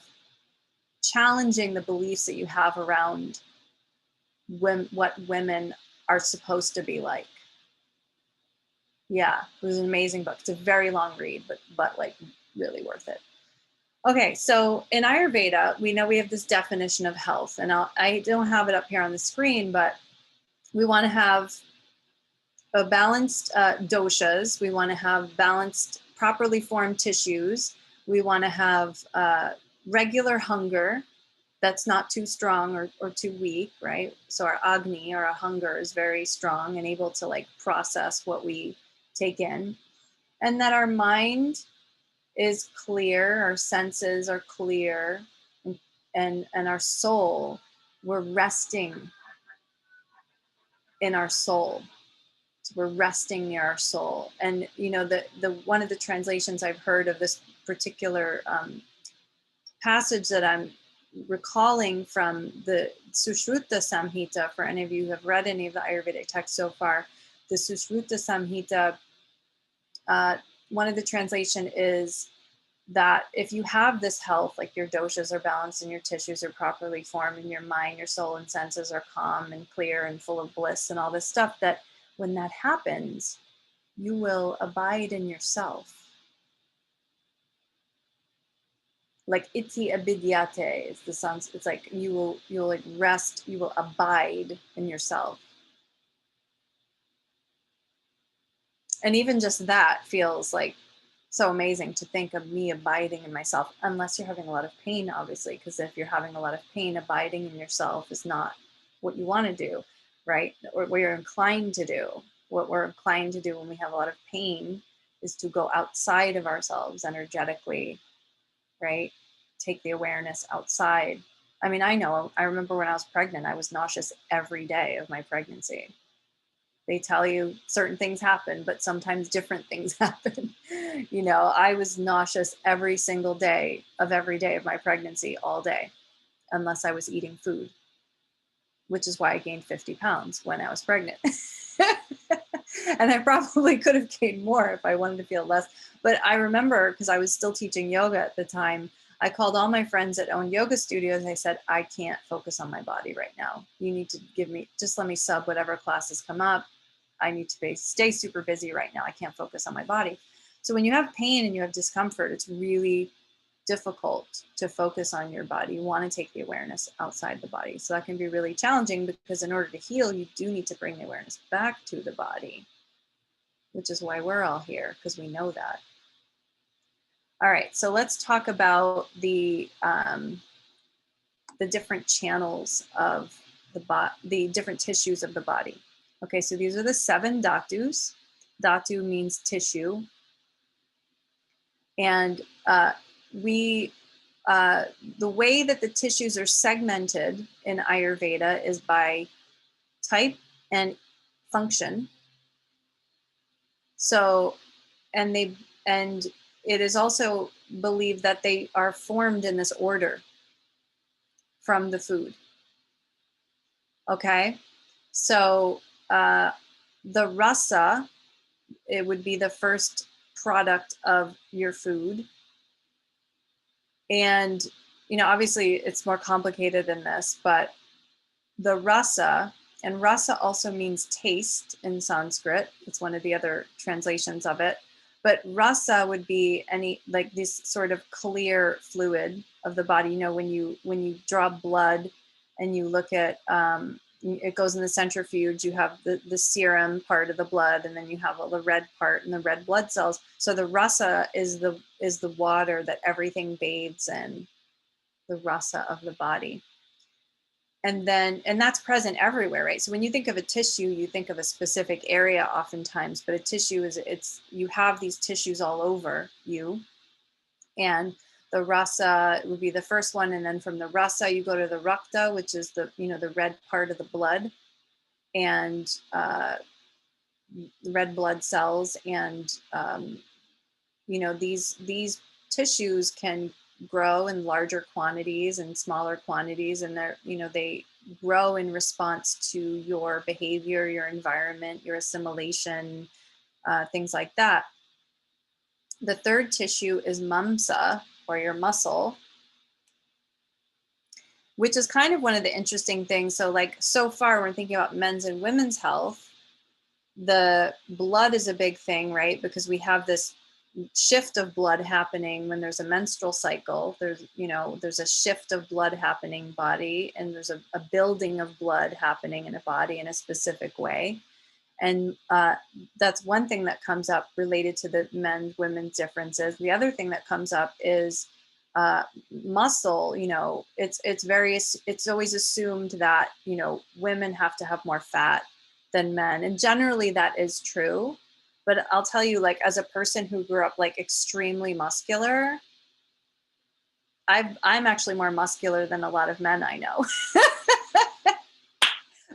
challenging the beliefs that you have around what women are supposed to be like. Yeah, it was an amazing book. It's a very long read, but like really worth it. Okay, so in Ayurveda, we know we have this definition of health, and I don't have it up here on the screen, but we want to have a balanced doshas. We want to have balanced, properly formed tissues. We want to have regular hunger that's not too strong or too weak, right? So our Agni, or our hunger, is very strong and able to like process what we take in. And that our mind is clear, our senses are clear, and our soul, we're resting in our soul. So we're resting near our soul. And you know, the one of the translations I've heard of this particular passage that I'm recalling from the Sushruta Samhita, for any of you who have read any of the Ayurvedic texts so far, the Sushruta Samhita, one of the translation is that if you have this health, like your doshas are balanced and your tissues are properly formed and your mind, your soul and senses are calm and clear and full of bliss and all this stuff, that when that happens, you will abide in yourself. Like iti abidyate is the sense. It's like you'll like rest, you will abide in yourself. And even just that feels like so amazing, to think of me abiding in myself, unless you're having a lot of pain, obviously, because if you're having a lot of pain, abiding in yourself is not what you want to do, right? Or what you're inclined to do. What we're inclined to do when we have a lot of pain is to go outside of ourselves energetically, right? Take the awareness outside. I mean, I remember when I was pregnant, I was nauseous every day of my pregnancy. They tell you certain things happen, but sometimes different things happen. You know, I was nauseous every single day of every day of my pregnancy, all day, unless I was eating food, which is why I gained 50 pounds when I was pregnant. And I probably could have gained more if I wanted to feel less. But I remember, because I was still teaching yoga at the time, I called all my friends that own yoga studios. And I said, I can't focus on my body right now. You need to just let me sub whatever classes come up. I need to stay super busy right now. I can't focus on my body. So when you have pain and you have discomfort, it's really difficult to focus on your body. You want to take the awareness outside the body. So that can be really challenging, because in order to heal, you do need to bring the awareness back to the body, which is why we're all here, because we know that. All right, so let's talk about the different channels of the different tissues of the body. Okay, so these are the 7 dhatus. Dhatu means tissue. And the way that the tissues are segmented in Ayurveda is by type and function. So, and it is also believed that they are formed in this order from the food. Okay, so the rasa, it would be the first product of your food. And, you know, obviously it's more complicated than this, but the rasa, and rasa also means taste in Sanskrit. It's one of the other translations of it. But rasa would be like this sort of clear fluid of the body. You know, when you draw blood and you look at, it goes in the centrifuge, you have the serum part of the blood, and then you have all the red part and the red blood cells. So the rasa is the water that everything bathes in, the rasa of the body. And that's present everywhere, right? So when you think of a tissue, you think of a specific area oftentimes, but a tissue you have these tissues all over you. And the rasa would be the first one. And then from the rasa, you go to the rakta, which is the red part of the blood, and red blood cells. And, these tissues can grow in larger quantities and smaller quantities, and they grow in response to your behavior, your environment, your assimilation, things like that. The third tissue is mamsa, or your muscle, which is kind of one of the interesting things. So like, so far we're thinking about men's and women's health. The blood is a big thing, right? Because we have this shift of blood happening when there's a menstrual cycle. There's a shift of blood happening body, and there's a building of blood happening in a body in a specific way. And that's one thing that comes up related to the women's differences. The other thing that comes up is muscle. It's always assumed that, women have to have more fat than men. And generally that is true. But I'll tell you, like, as a person who grew up like extremely muscular, I'm actually more muscular than a lot of men I know.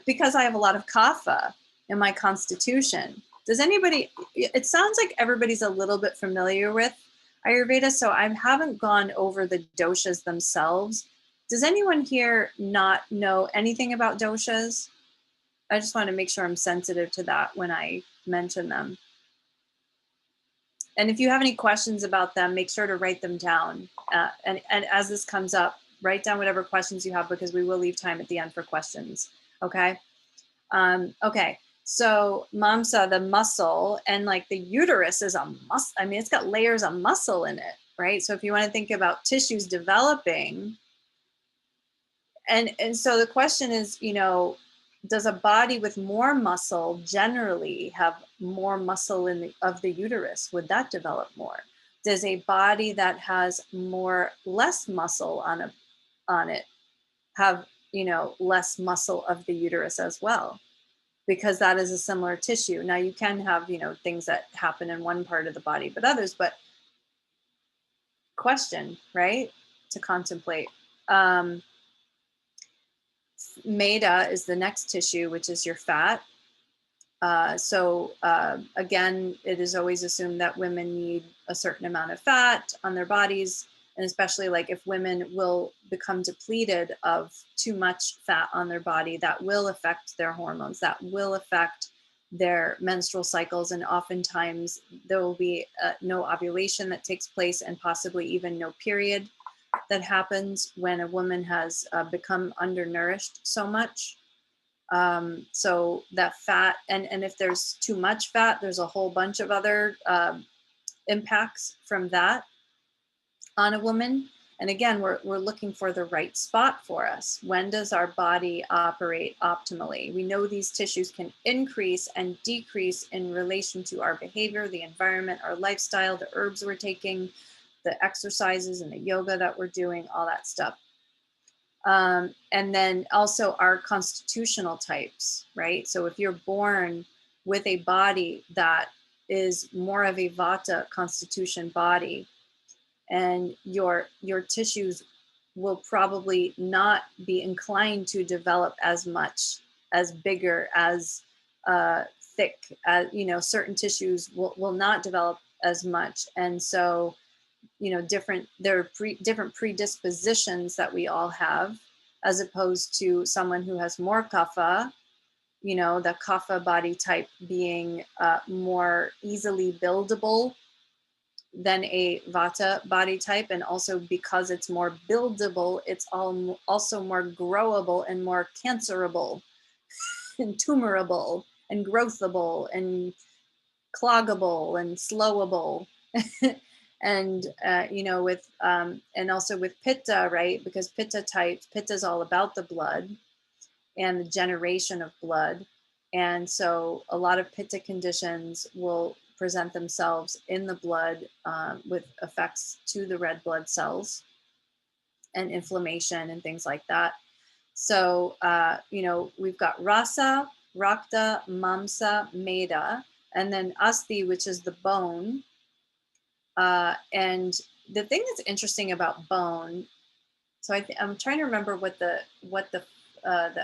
because I have a lot of kapha in my constitution. Does anybody, it sounds like everybody's a little bit familiar with Ayurveda, so I haven't gone over the doshas themselves. Does anyone here not know anything about doshas? I just want to make sure I'm sensitive to that when I mention them. And if you have any questions about them, make sure to write them down. And as this comes up, write down whatever questions you have, because we will leave time at the end for questions. Okay. Okay. So mamsa, the muscle, and like the uterus is a muscle. I mean, it's got layers of muscle in it, right? So if you want to think about tissues developing, and so the question is, you know, does a body with more muscle generally have more muscle in of the uterus? Would that develop more? Does a body that has less muscle on it have, you know, less muscle of the uterus as well? Because that is a similar tissue. Now you can have, you know, things that happen in one part of the body, but others, but question, right? To contemplate. Meda is the next tissue, which is your fat. Again, it is always assumed that women need a certain amount of fat on their bodies. And especially like if women will become depleted of too much fat on their body, that will affect their hormones, that will affect their menstrual cycles. And oftentimes there will be no ovulation that takes place, and possibly even no period that happens when a woman has become undernourished so much. So that fat, and if there's too much fat, there's a whole bunch of other impacts from that on a woman. And again, we're looking for the right spot for us. When does our body operate optimally? We know these tissues can increase and decrease in relation to our behavior, the environment, our lifestyle, the herbs we're taking, the exercises and the yoga that we're doing, all that stuff. And then also our constitutional types, right? So if you're born with a body that is more of a Vata constitution body, and your tissues will probably not be inclined to develop as much, as bigger, as thick, as, you know, certain tissues will not develop as much. And so, you know, there are different predispositions that we all have, as opposed to someone who has more kapha, you know, the kapha body type being more easily buildable than a vata body type. And also because it's more buildable, it's also more growable and more cancerable and tumorable and growthable and cloggable and slowable. And you know, with and also with pitta, right? Because pitta is all about the blood and the generation of blood. And so a lot of pitta conditions will present themselves in the blood with effects to the red blood cells and inflammation and things like that. So, you know, we've got rasa, rakta, mamsa, meda, and then asti, which is the bone. And the thing that's interesting about bone, so I'm trying to remember what the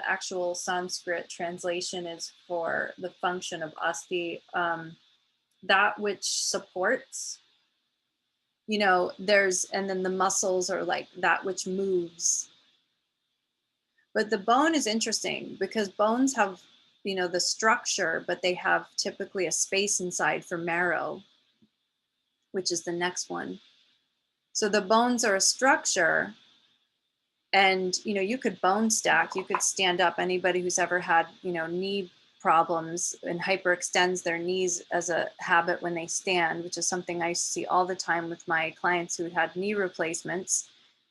actual Sanskrit translation is for the function of asti, that which supports, you know, and then the muscles are like that which moves. But the bone is interesting because bones have, you know, the structure, but they have typically a space inside for marrow, which is the next one. So the bones are a structure, and, you know, you could bone stack, you could stand up. Anybody who's ever had, you know, knee problems and hyperextends their knees as a habit when they stand, which is something I see all the time with my clients who had knee replacements,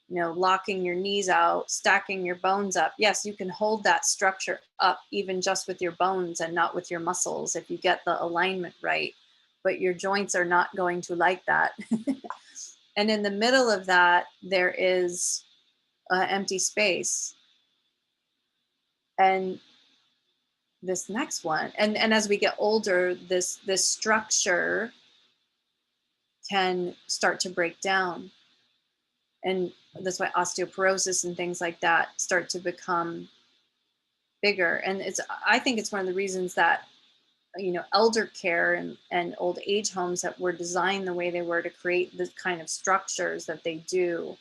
you know, locking your knees out, stacking your bones up. Yes, you can hold that structure up even just with your bones and not with your muscles if you get the alignment right, but your joints are not going to like that. And in the middle of that, there is empty space. And this next one, and as we get older, this structure can start to break down, and that's why osteoporosis and things like that start to become bigger. And I think it's one of the reasons that, you know, elder care and old age homes that were designed the way they were to create the kind of structures that they do.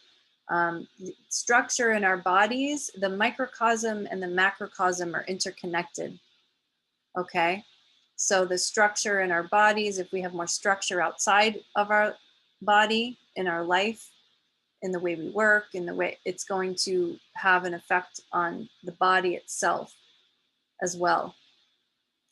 Structure in our bodies, the microcosm and the macrocosm are interconnected. Okay. So the structure in our bodies, if we have more structure outside of our body, in our life, in the way we work, in the way it's going to have an effect on the body itself as well.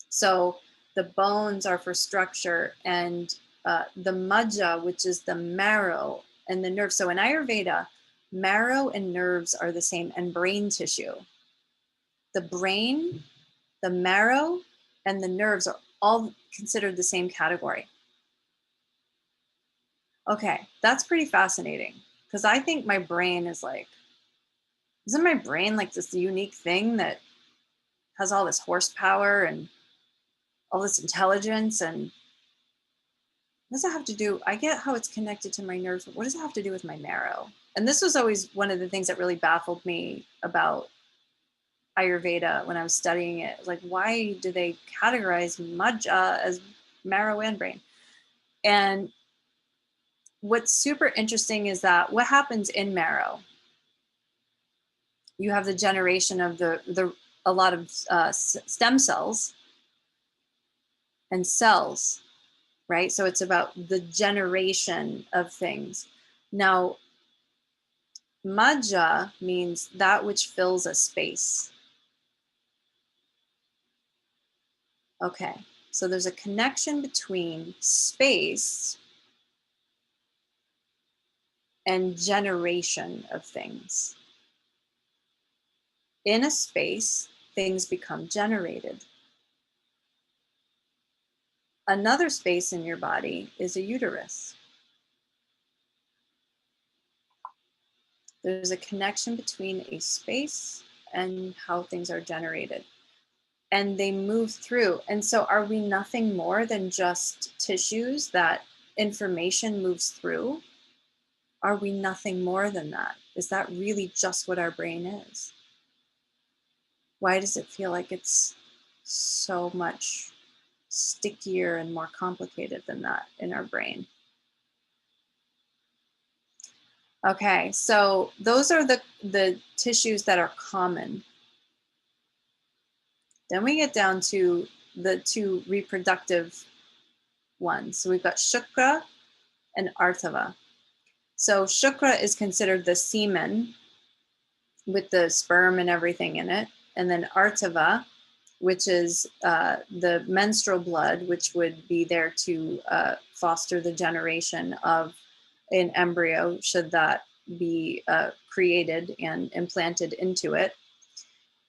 So the bones are for structure, and the majja, which is the marrow and the nerves. So in Ayurveda, marrow and nerves are the same, and brain tissue. The brain, the marrow, and the nerves are all considered the same category. Okay, that's pretty fascinating, because I think my brain is like, isn't my brain like this unique thing that has all this horsepower and all this intelligence? And what does it have to do? I get how it's connected to my nerves, but what does it have to do with my marrow? And this was always one of the things that really baffled me about Ayurveda when I was studying it. Like, why do they categorize majja as marrow and brain? And what's super interesting is that what happens in marrow, you have the generation of a lot of stem cells and cells, right? So it's about the generation of things. Now, majja means that which fills a space. Okay, so there's a connection between space and generation of things. In a space, things become generated. Another space in your body is a uterus. There's a connection between a space and how things are generated. And they move through. And so are we nothing more than just tissues that information moves through? Are we nothing more than that? Is that really just what our brain is? Why does it feel like it's so much stickier and more complicated than that in our brain? Okay, so those are the tissues that are common. Then we get down to the two reproductive ones. So we've got Shukra and Artava. So Shukra is considered the semen with the sperm and everything in it. And then Artava, which is the menstrual blood, which would be there to foster the generation of an embryo, should that be created and implanted into it.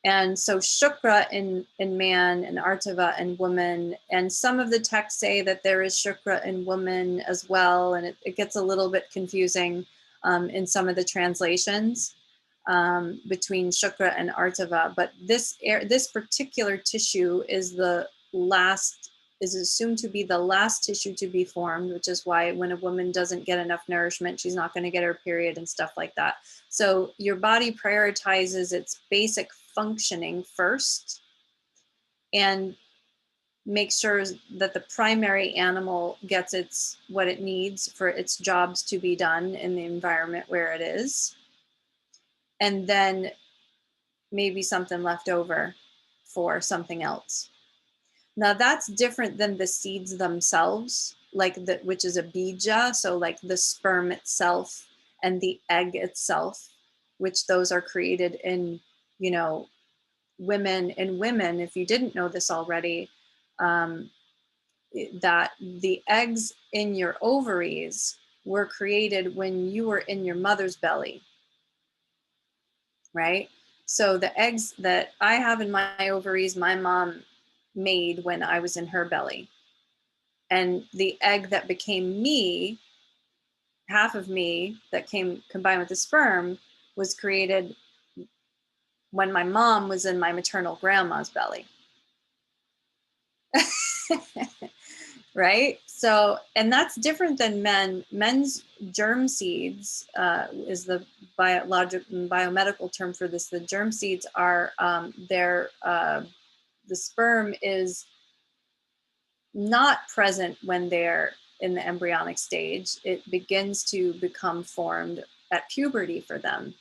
And so Shukra in man and Artava in woman, and some of the texts say that there is Shukra in woman as well, and it gets a little bit confusing in some of the translations between Shukra and Artava. But this particular tissue is assumed to be the last tissue to be formed, which is why when a woman doesn't get enough nourishment, she's not going to get her period and stuff like that. So your body prioritizes its basic functioning first and makes sure that the primary animal gets what it needs for its jobs to be done in the environment where it is, and then maybe something left over for something else. Now that's different than the seeds themselves, which is a bija, so like the sperm itself and the egg itself, which those are created in, women. If you didn't know this already, that the eggs in your ovaries were created when you were in your mother's belly, right? So the eggs that I have in my ovaries, my mom made when I was in her belly. And the egg that became me, half of me that combined with the sperm, was created when my mom was in my maternal grandma's belly. right? So, and that's different than men. Men's germ seeds is the biomedical term for this. The germ seeds are the sperm is not present when they're in the embryonic stage. It begins to become formed at puberty for them.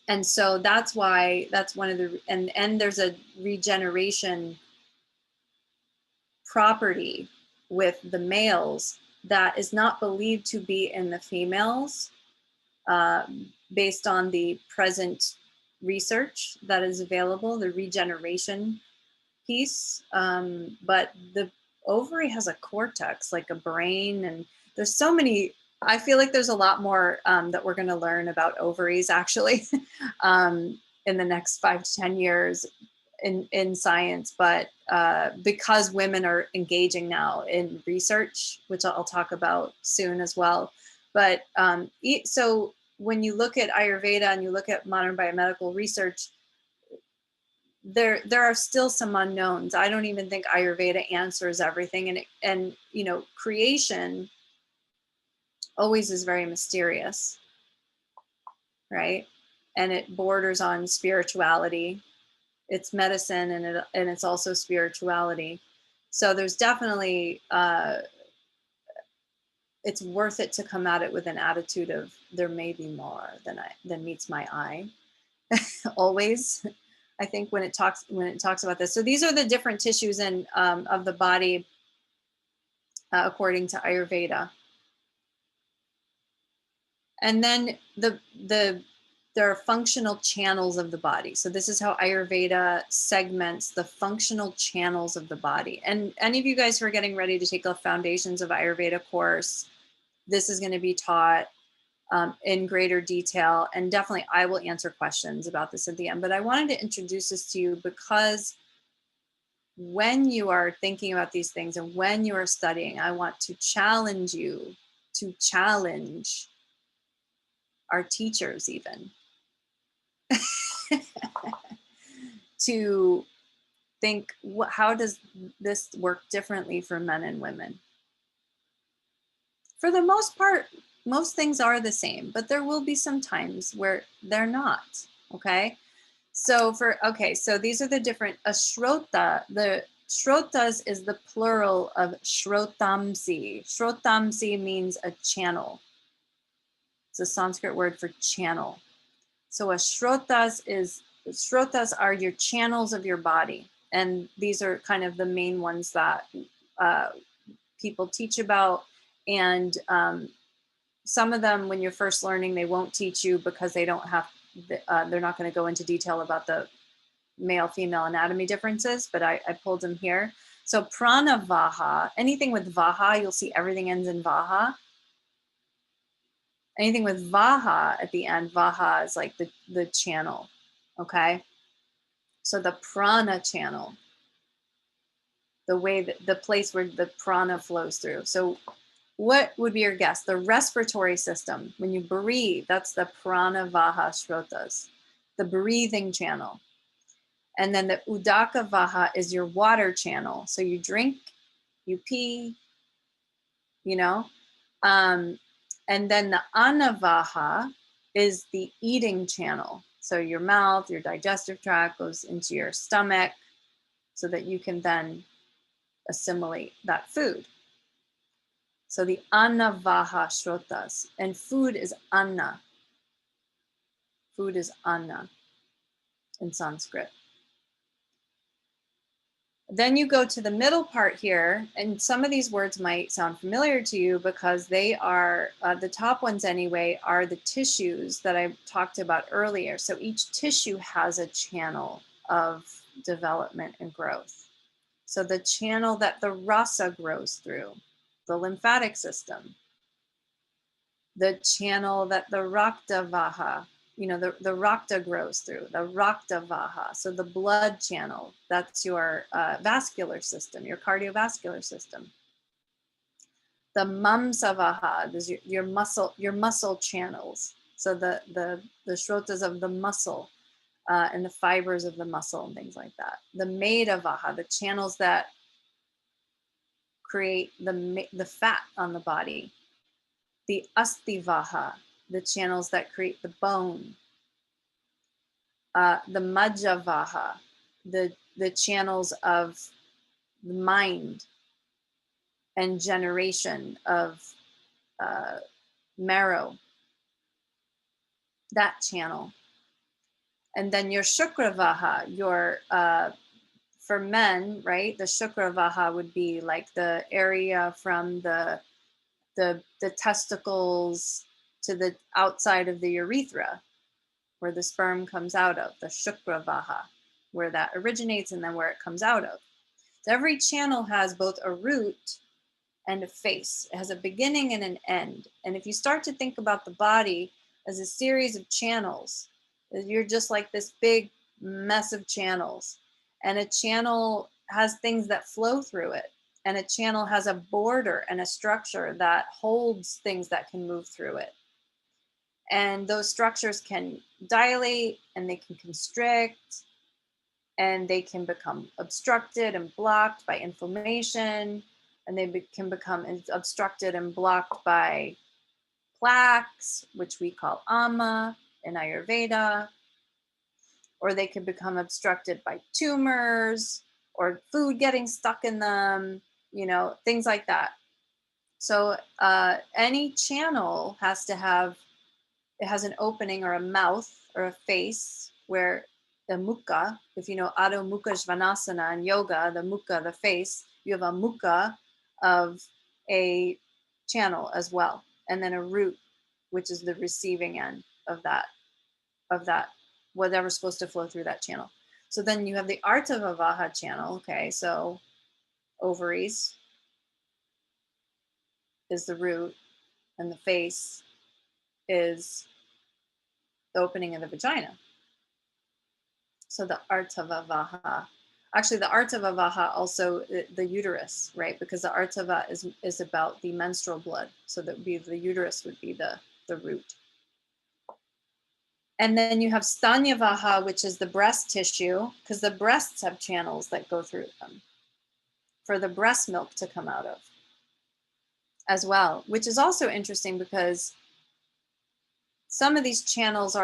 And so that's why, that's one of the, and there's a regeneration property with the males that is not believed to be in the females based on the present research that is available, the regeneration piece. But the ovary has a cortex, like a brain, and there's so many. I feel like there's a lot more that we're going to learn about ovaries actually in the next 5 to 10 years in science, but because women are engaging now in research, which I'll talk about soon as well. But so when you look at Ayurveda and you look at modern biomedical research, there are still some unknowns. I don't even think Ayurveda answers everything, and you know, creation always is very mysterious, right? And it borders on spirituality. It's medicine, and it's also spirituality. So there's definitely it's worth it to come at it with an attitude of there may be more than meets my eye. Always, I think when it talks about this. So these are the different tissues of the body according to Ayurveda. And then there are functional channels of the body. So this is how Ayurveda segments the functional channels of the body. And any of you guys who are getting ready to take a Foundations of Ayurveda course, this is going to be taught in greater detail. And definitely I will answer questions about this at the end. But I wanted to introduce this to you because when you are thinking about these things and when you are studying, I want to challenge you to challenge our teachers even to think, how does this work differently for men and women? For the most part, most things are the same, but there will be some times where they're not, okay? So so these are the different, Ashrota, the Shrotas is the plural of Shrotamsi. Shrotamsi means a channel. It's a Sanskrit word for channel. So Shrotas are your channels of your body. And these are kind of the main ones that people teach about. And some of them, when you're first learning, they won't teach you because they don't have, they're not going to go into detail about the male-female anatomy differences, but I pulled them here. So pranavaha, anything with vaha, you'll see everything ends in vaha. Anything with vaha at the end, vaha is like the channel, okay? So the prana channel, the place where the prana flows through. So what would be your guess? The respiratory system, when you breathe, that's the pranavaha shrotas, the breathing channel. And then the udaka vaha is your water channel. So you drink, you pee, you know. And then the anavaha is the eating channel. So your mouth, your digestive tract goes into your stomach so that you can then assimilate that food. So the annavaha shrotas, and food is anna. Food is anna in Sanskrit. Then you go to the middle part here, and some of these words might sound familiar to you because they are, the top ones anyway, are the tissues that I talked about earlier. So each tissue has a channel of development and growth. So the channel that the rasa grows through, the lymphatic system, the channel that the rakta vaha, you know, the rakta grows through, the rakta vaha. So the blood channel, that's your vascular system, your cardiovascular system. The mamsa vaha, is your muscle channels. So the shrotas of the muscle and the fibers of the muscle and things like that. The meda vaha, the channels that create the fat on the body. The astivaha, the channels that create the bone. The majjavaha, the channels of the mind and generation of marrow, that channel. And then your shukravaha, your for men, right? The shukravaha would be like the area from the testicles to the outside of the urethra, where the sperm comes out of, the shukravaha, where that originates and then where it comes out of. So every channel has both a root and a face. It has a beginning and an end. And if you start to think about the body as a series of channels, you're just like this big mess of channels. And a channel has things that flow through it. And a channel has a border and a structure that holds things that can move through it. And those structures can dilate and they can constrict and they can become obstructed and blocked by inflammation, and they can become obstructed and blocked by plaques, which we call ama in Ayurveda, or they could become obstructed by tumors or food getting stuck in them, things like that. So any channel has an opening or a mouth or a face where the mukha, if you know Adho Mukha Svanasana in yoga, the mukha, the face, you have a mukha of a channel as well. And then a root, which is the receiving end of that, whatever's supposed to flow through that channel. So then you have the Artavavaha channel. Okay, so ovaries is the root and the face is the opening of the vagina. So the Artavavaha, actually the Artavavaha also the uterus, right? Because the Artava is about the menstrual blood. So that would be the uterus would be the root. And then you have Stanyavaha, which is the breast tissue, because the breasts have channels that go through them for the breast milk to come out of as well, which is also interesting because some of these channels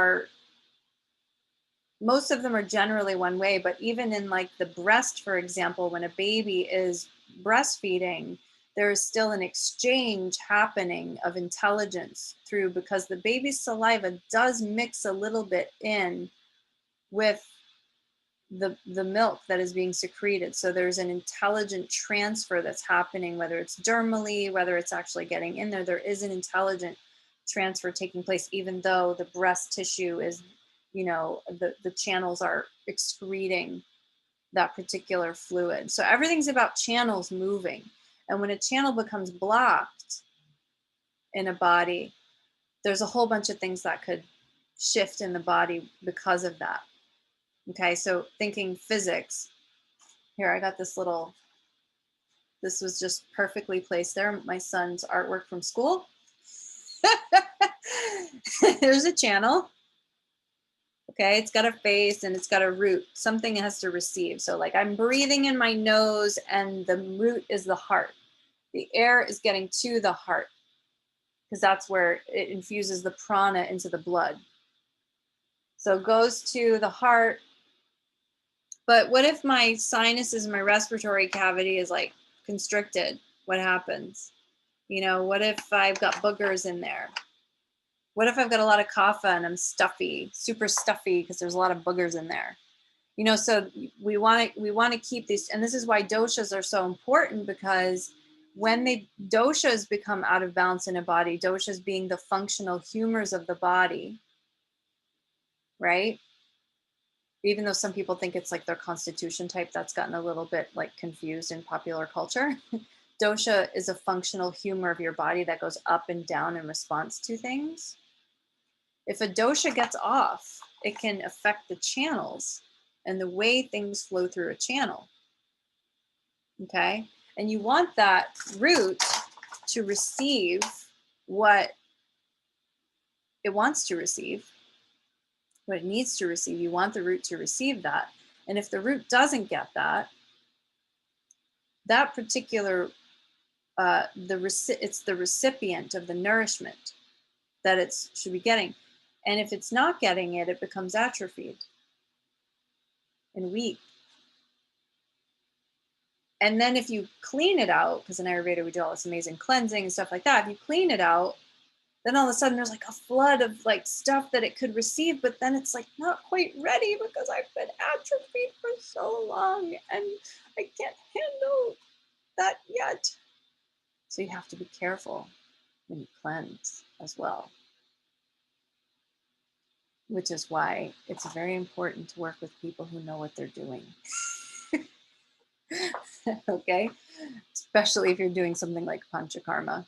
most of them are generally one way, but even in like the breast, for example, when a baby is breastfeeding, there is still an exchange happening of intelligence through, because the baby's saliva does mix a little bit in with the milk that is being secreted. So there's an intelligent transfer that's happening, whether it's dermally, whether it's actually getting in there is an intelligent transfer taking place, even though the breast tissue is, the channels are excreting that particular fluid. So everything's about channels moving. And when a channel becomes blocked in a body, there's a whole bunch of things that could shift in the body because of that. Okay, so thinking physics, here I got this was just perfectly placed there, my son's artwork from school. There's a channel. Okay, it's got a face and it's got a root. Something has to receive. So like I'm breathing in my nose and the root is the heart. The air is getting to the heart because that's where it infuses the prana into the blood. So it goes to the heart. But what if my sinuses, my respiratory cavity is like constricted? What happens? What if I've got boogers in there? What if I've got a lot of kapha and I'm stuffy, super stuffy because there's a lot of boogers in there? So we want to keep these, and this is why doshas are so important, because when doshas become out of balance in a body, doshas being the functional humors of the body, right? Even though some people think it's like their constitution type, that's gotten a little bit like confused in popular culture. Dosha is a functional humor of your body that goes up and down in response to things. If a dosha gets off, it can affect the channels and the way things flow through a channel. Okay? And you want that root to receive what it wants to receive, what it needs to receive. You want the root to receive that. And if the root doesn't get that particular it's the recipient of the nourishment that it should be getting. And if it's not getting it, it becomes atrophied and weak. And then if you clean it out, because in Ayurveda we do all this amazing cleansing and stuff like that, if you clean it out, then all of a sudden there's like a flood of like stuff that it could receive, but then it's like not quite ready because I've been atrophied for so long and I can't handle that yet. So you have to be careful when you cleanse as well, which is why it's very important to work with people who know what they're doing. Okay, especially if you're doing something like panchakarma.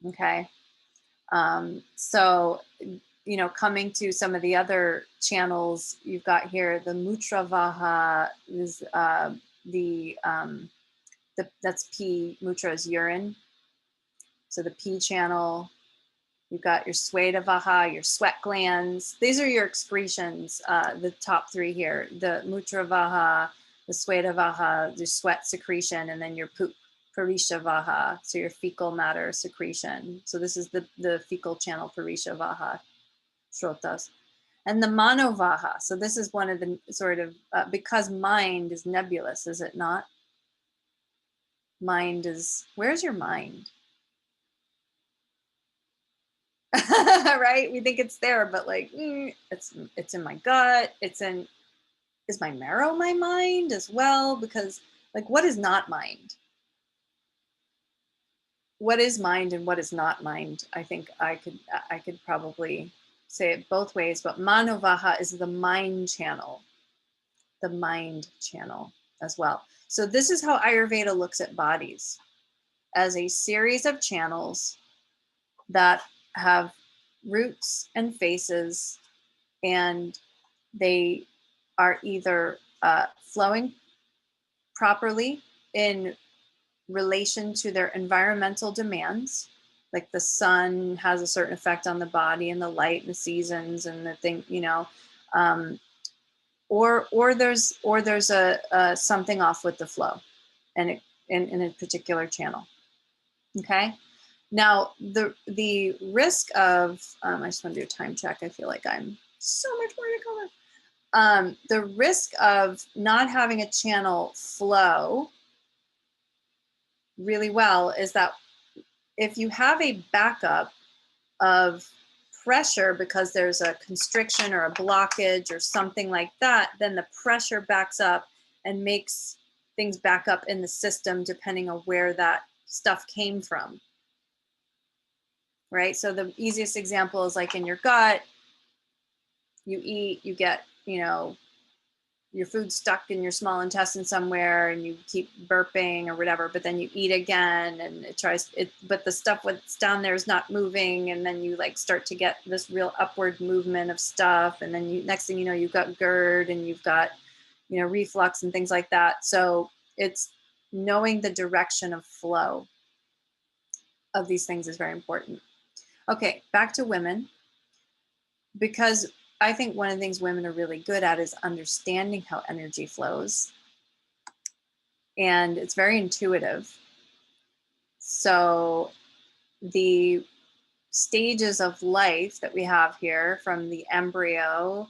Okay, so you know, coming to some of the other channels you've got here, the Mutravaha is that's P. Mutra is urine, so the P channel. You've got your Swetavaha, your sweat glands. These are your excretions, the top three here. The Mutravaha, the Swetavaha, your sweat secretion, and then your poop, Parishavaha, so your fecal matter secretion. So this is the fecal channel, Parishavaha, Shrotas. And the Manovavaha, so this is one of the sort of, because mind is nebulous, is it not? Mind is, where's your mind? Right, we think it's there, but like it's in my gut, is my marrow my mind as well? Because like, what is not mind? What is mind and what is not mind? I think I could probably say it both ways, but Manovaha is the mind channel as well. So this is how Ayurveda looks at bodies, as a series of channels that have roots and faces, and they are either flowing properly in relation to their environmental demands, like the sun has a certain effect on the body and the light and the seasons and the thing, you know, or there's a something off with the flow and it in a particular channel. Okay. Now, the risk of, I just want to do a time check. I feel like I'm so much more to cover. The risk of not having a channel flow really well is that if you have a backup of pressure because there's a constriction or a blockage or something like that, then the pressure backs up and makes things back up in the system depending on where that stuff came from. Right? So the easiest example is like in your gut, you eat, you get, you know, your food stuck in your small intestine somewhere and you keep burping or whatever, but then you eat again and but the stuff that's down there is not moving. And then you like start to get this real upward movement of stuff. And then next thing you know, you've got GERD and you've got, you know, reflux and things like that. So it's knowing the direction of flow of these things is very important. Okay, back to women, because I think one of the things women are really good at is understanding how energy flows. And it's very intuitive. So the stages of life that we have here, from the embryo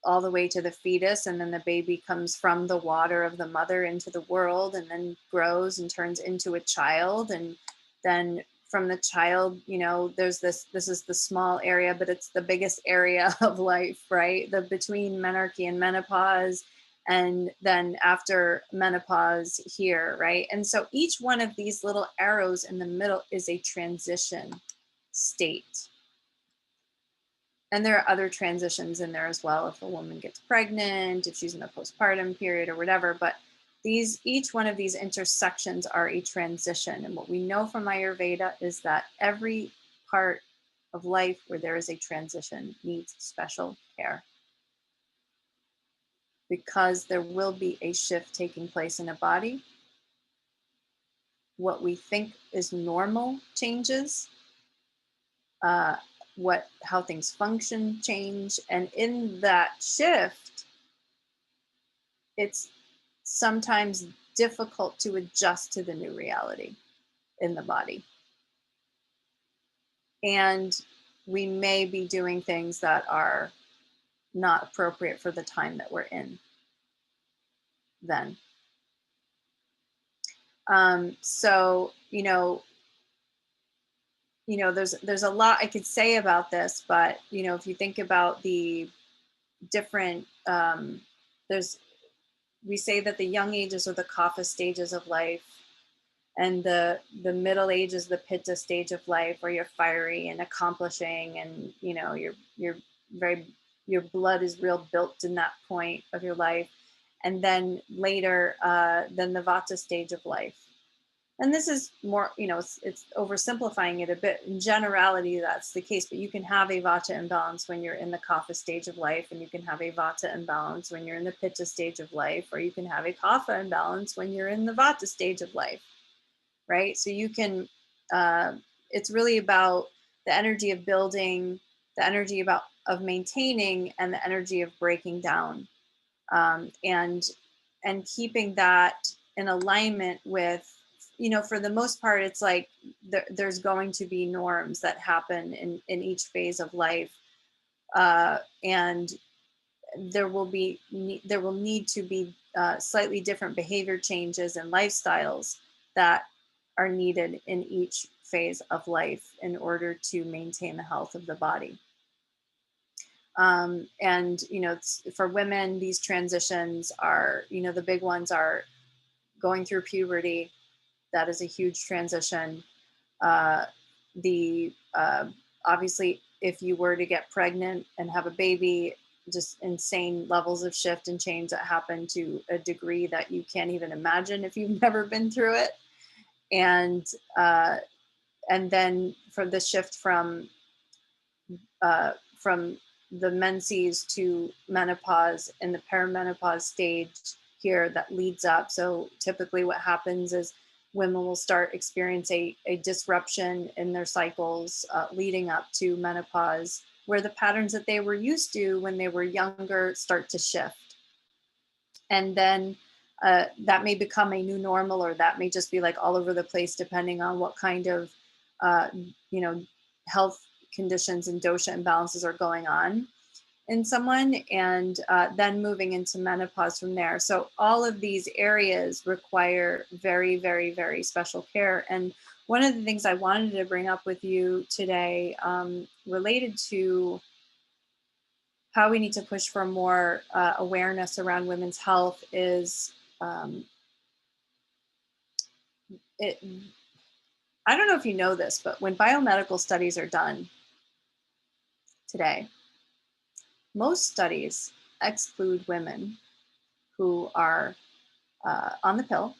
all the way to the fetus, and then the baby comes from the water of the mother into the world and then grows and turns into a child, and then from the child, you know, there's this is the small area, but it's the biggest area of life, right? The between menarche and menopause, and then after menopause here, right? And so each one of these little arrows in the middle is a transition state. And there are other transitions in there as well, if a woman gets pregnant, if she's in a postpartum period or whatever, but each one of these intersections are a transition. And what we know from Ayurveda is that every part of life where there is a transition needs special care, because there will be a shift taking place in a body. What we think is normal changes, how things function change. And in that shift, it's sometimes difficult to adjust to the new reality in the body. And we may be doing things that are not appropriate for the time that we're in then. So, there's a lot I could say about this, but, if you think about the different, we say that the young ages are the kapha stages of life, and the middle age is the pitta stage of life, where you're fiery and accomplishing, and you're very, your blood is real built in that point of your life. And then later, then the vata stage of life. And this is more, it's oversimplifying it a bit. In generality, that's the case, but you can have a vata imbalance when you're in the kapha stage of life, and you can have a vata imbalance when you're in the pitta stage of life, or you can have a kapha imbalance when you're in the vata stage of life, right? So you can, it's really about the energy of building, the energy of maintaining, and the energy of breaking down, and keeping that in alignment with, for the most part, it's like there's going to be norms that happen in each phase of life, and there will need to be slightly different behavior changes and lifestyles that are needed in each phase of life in order to maintain the health of the body. And for women, these transitions are, the big ones are going through puberty. That is a huge transition. Obviously, if you were to get pregnant and have a baby, just insane levels of shift and change that happen to a degree that you can't even imagine if you've never been through it. And then for the shift from the menses to menopause and the perimenopause stage here that leads up. So typically what happens is women will start experiencing a disruption in their cycles leading up to menopause, where the patterns that they were used to when they were younger start to shift. And then that may become a new normal, or that may just be like all over the place, depending on what kind of, health conditions and dosha imbalances are going on in someone, and then moving into menopause from there. So all of these areas require very, very, very special care. And one of the things I wanted to bring up with you today, related to how we need to push for more awareness around women's health, is I don't know if you know this, but when biomedical studies are done today, most studies exclude women who are on the pill.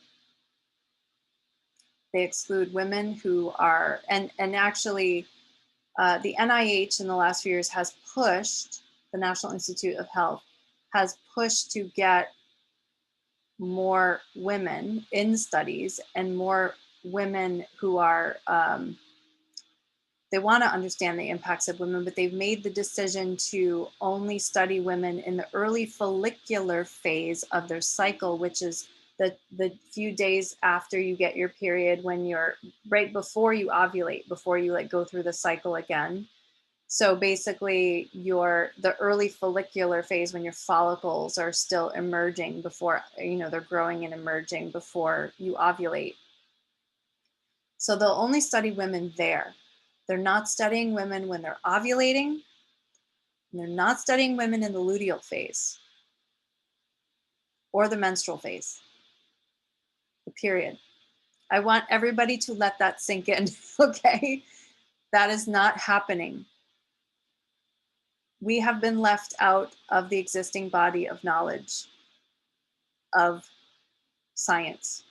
They exclude women who are, and actually the NIH in the last few years has pushed, the National Institute of Health has pushed to get more women in studies, and more women who are, they want to understand the impacts of women, but they've made the decision to only study women in the early follicular phase of their cycle, which is the few days after you get your period, when you're right before you ovulate, before you like go through the cycle again. So basically the early follicular phase, when your follicles are still emerging before, they're growing and emerging before you ovulate. So they'll only study women there. They're not studying women when they're ovulating, and they're not studying women in the luteal phase or the menstrual phase, the period. I want everybody to let that sink in, okay? That is not happening. We have been left out of the existing body of knowledge of science.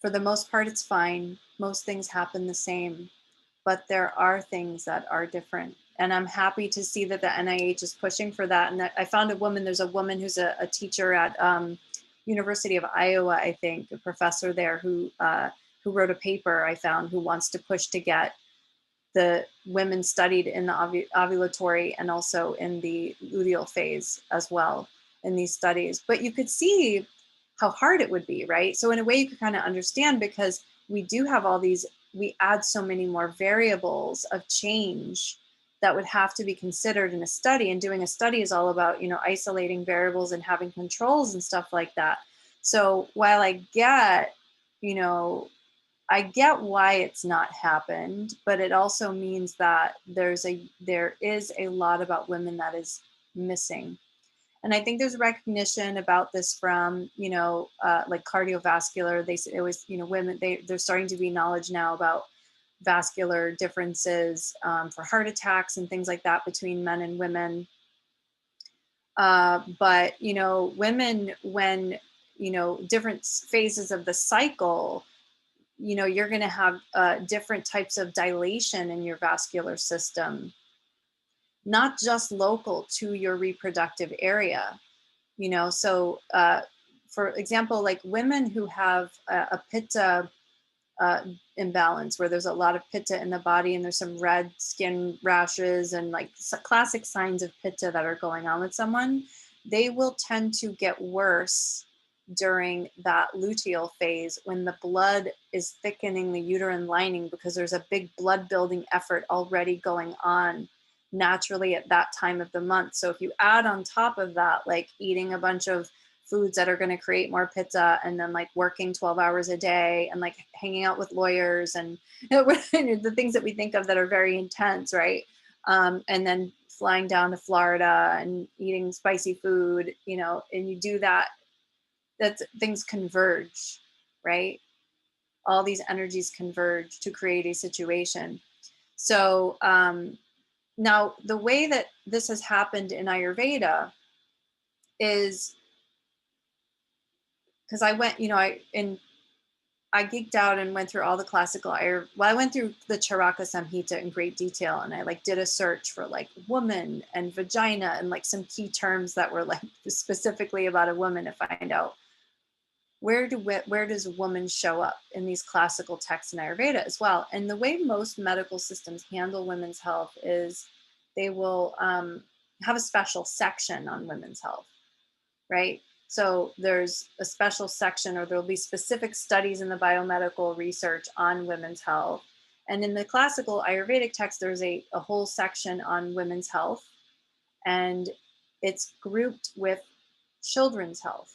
For the most part, it's fine. Most things happen the same, but there are things that are different. And I'm happy to see that the NIH is pushing for that. And I found there's a woman who's a teacher at University of Iowa, I think, a professor there who wrote a paper I found, who wants to push to get the women studied in the ovulatory and also in the luteal phase as well in these studies. But you could see how hard it would be, right? So in a way you can kind of understand, because we do have all these, we add so many more variables of change that would have to be considered in a study. And doing a study is all about, isolating variables and having controls and stuff like that. So while I get, I get why it's not happened, but it also means that there is a lot about women that is missing. And I think there's recognition about this from, like cardiovascular. It was, women, there's starting to be knowledge now about vascular differences for heart attacks and things like that between men and women. But, women, when, different phases of the cycle, you're going to have different types of dilation in your vascular system, not just local to your reproductive area. So for example, like women who have a pitta imbalance, where there's a lot of pitta in the body and there's some red skin rashes and like classic signs of pitta that are going on with someone, they will tend to get worse during that luteal phase when the blood is thickening the uterine lining, because there's a big blood building effort already going on naturally at that time of the month. So if you add on top of that, like eating a bunch of foods that are going to create more pitta, and then like working 12 hours a day and like hanging out with lawyers and the things that we think of that are very intense, right? And then flying down to Florida and eating spicy food, and you do that, things converge, right? All these energies converge to create a situation. So now the way that this has happened in Ayurveda is because I went, I geeked out and went through all the classical I went through the Charaka Samhita in great detail, and I like did a search for like woman and vagina and like some key terms that were like specifically about a woman to find out where does woman show up in these classical texts in Ayurveda as well. And the way most medical systems handle women's health is they will have a special section on women's health, right? So there's a special section, or there'll be specific studies in the biomedical research on women's health. And in the classical Ayurvedic text, there's a whole section on women's health, and it's grouped with children's health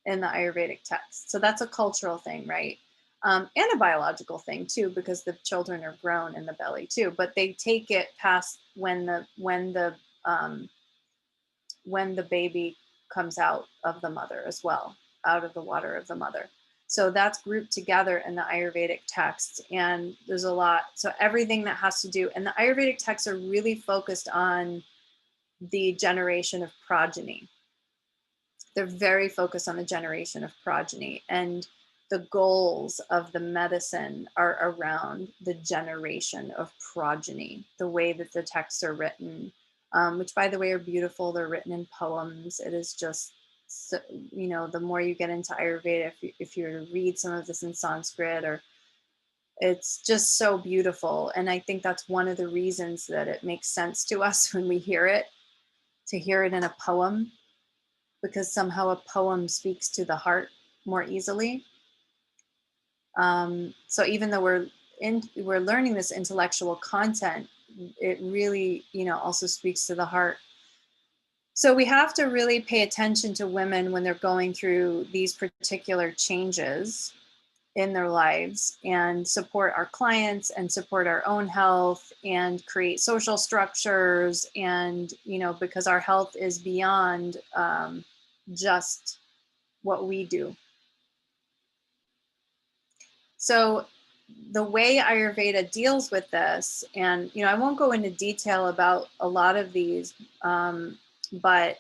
in the Ayurvedic text. So that's a cultural thing, right? And a biological thing too, because the children are grown in the belly too, but they take it past when the baby comes out of the mother as well, out of the water of the mother. So that's grouped together in the Ayurvedic texts. And there's a lot, so everything that has to do, and the Ayurvedic texts are really focused on the generation of progeny. They're very focused on the generation of progeny, and the goals of the medicine are around the generation of progeny, the way that the texts are written, which by the way are beautiful. They're written in poems. It is just, the more you get into Ayurveda, if you read some of this in Sanskrit, or it's just so beautiful. And I think that's one of the reasons that it makes sense to us when we hear it, to hear it in a poem, because somehow a poem speaks to the heart more easily. So even though we're learning this intellectual content, it really, also speaks to the heart. So we have to really pay attention to women when they're going through these particular changes in their lives, and support our clients and support our own health and create social structures. And, because our health is beyond just what we do. So the way Ayurveda deals with this, and I won't go into detail about a lot of these, but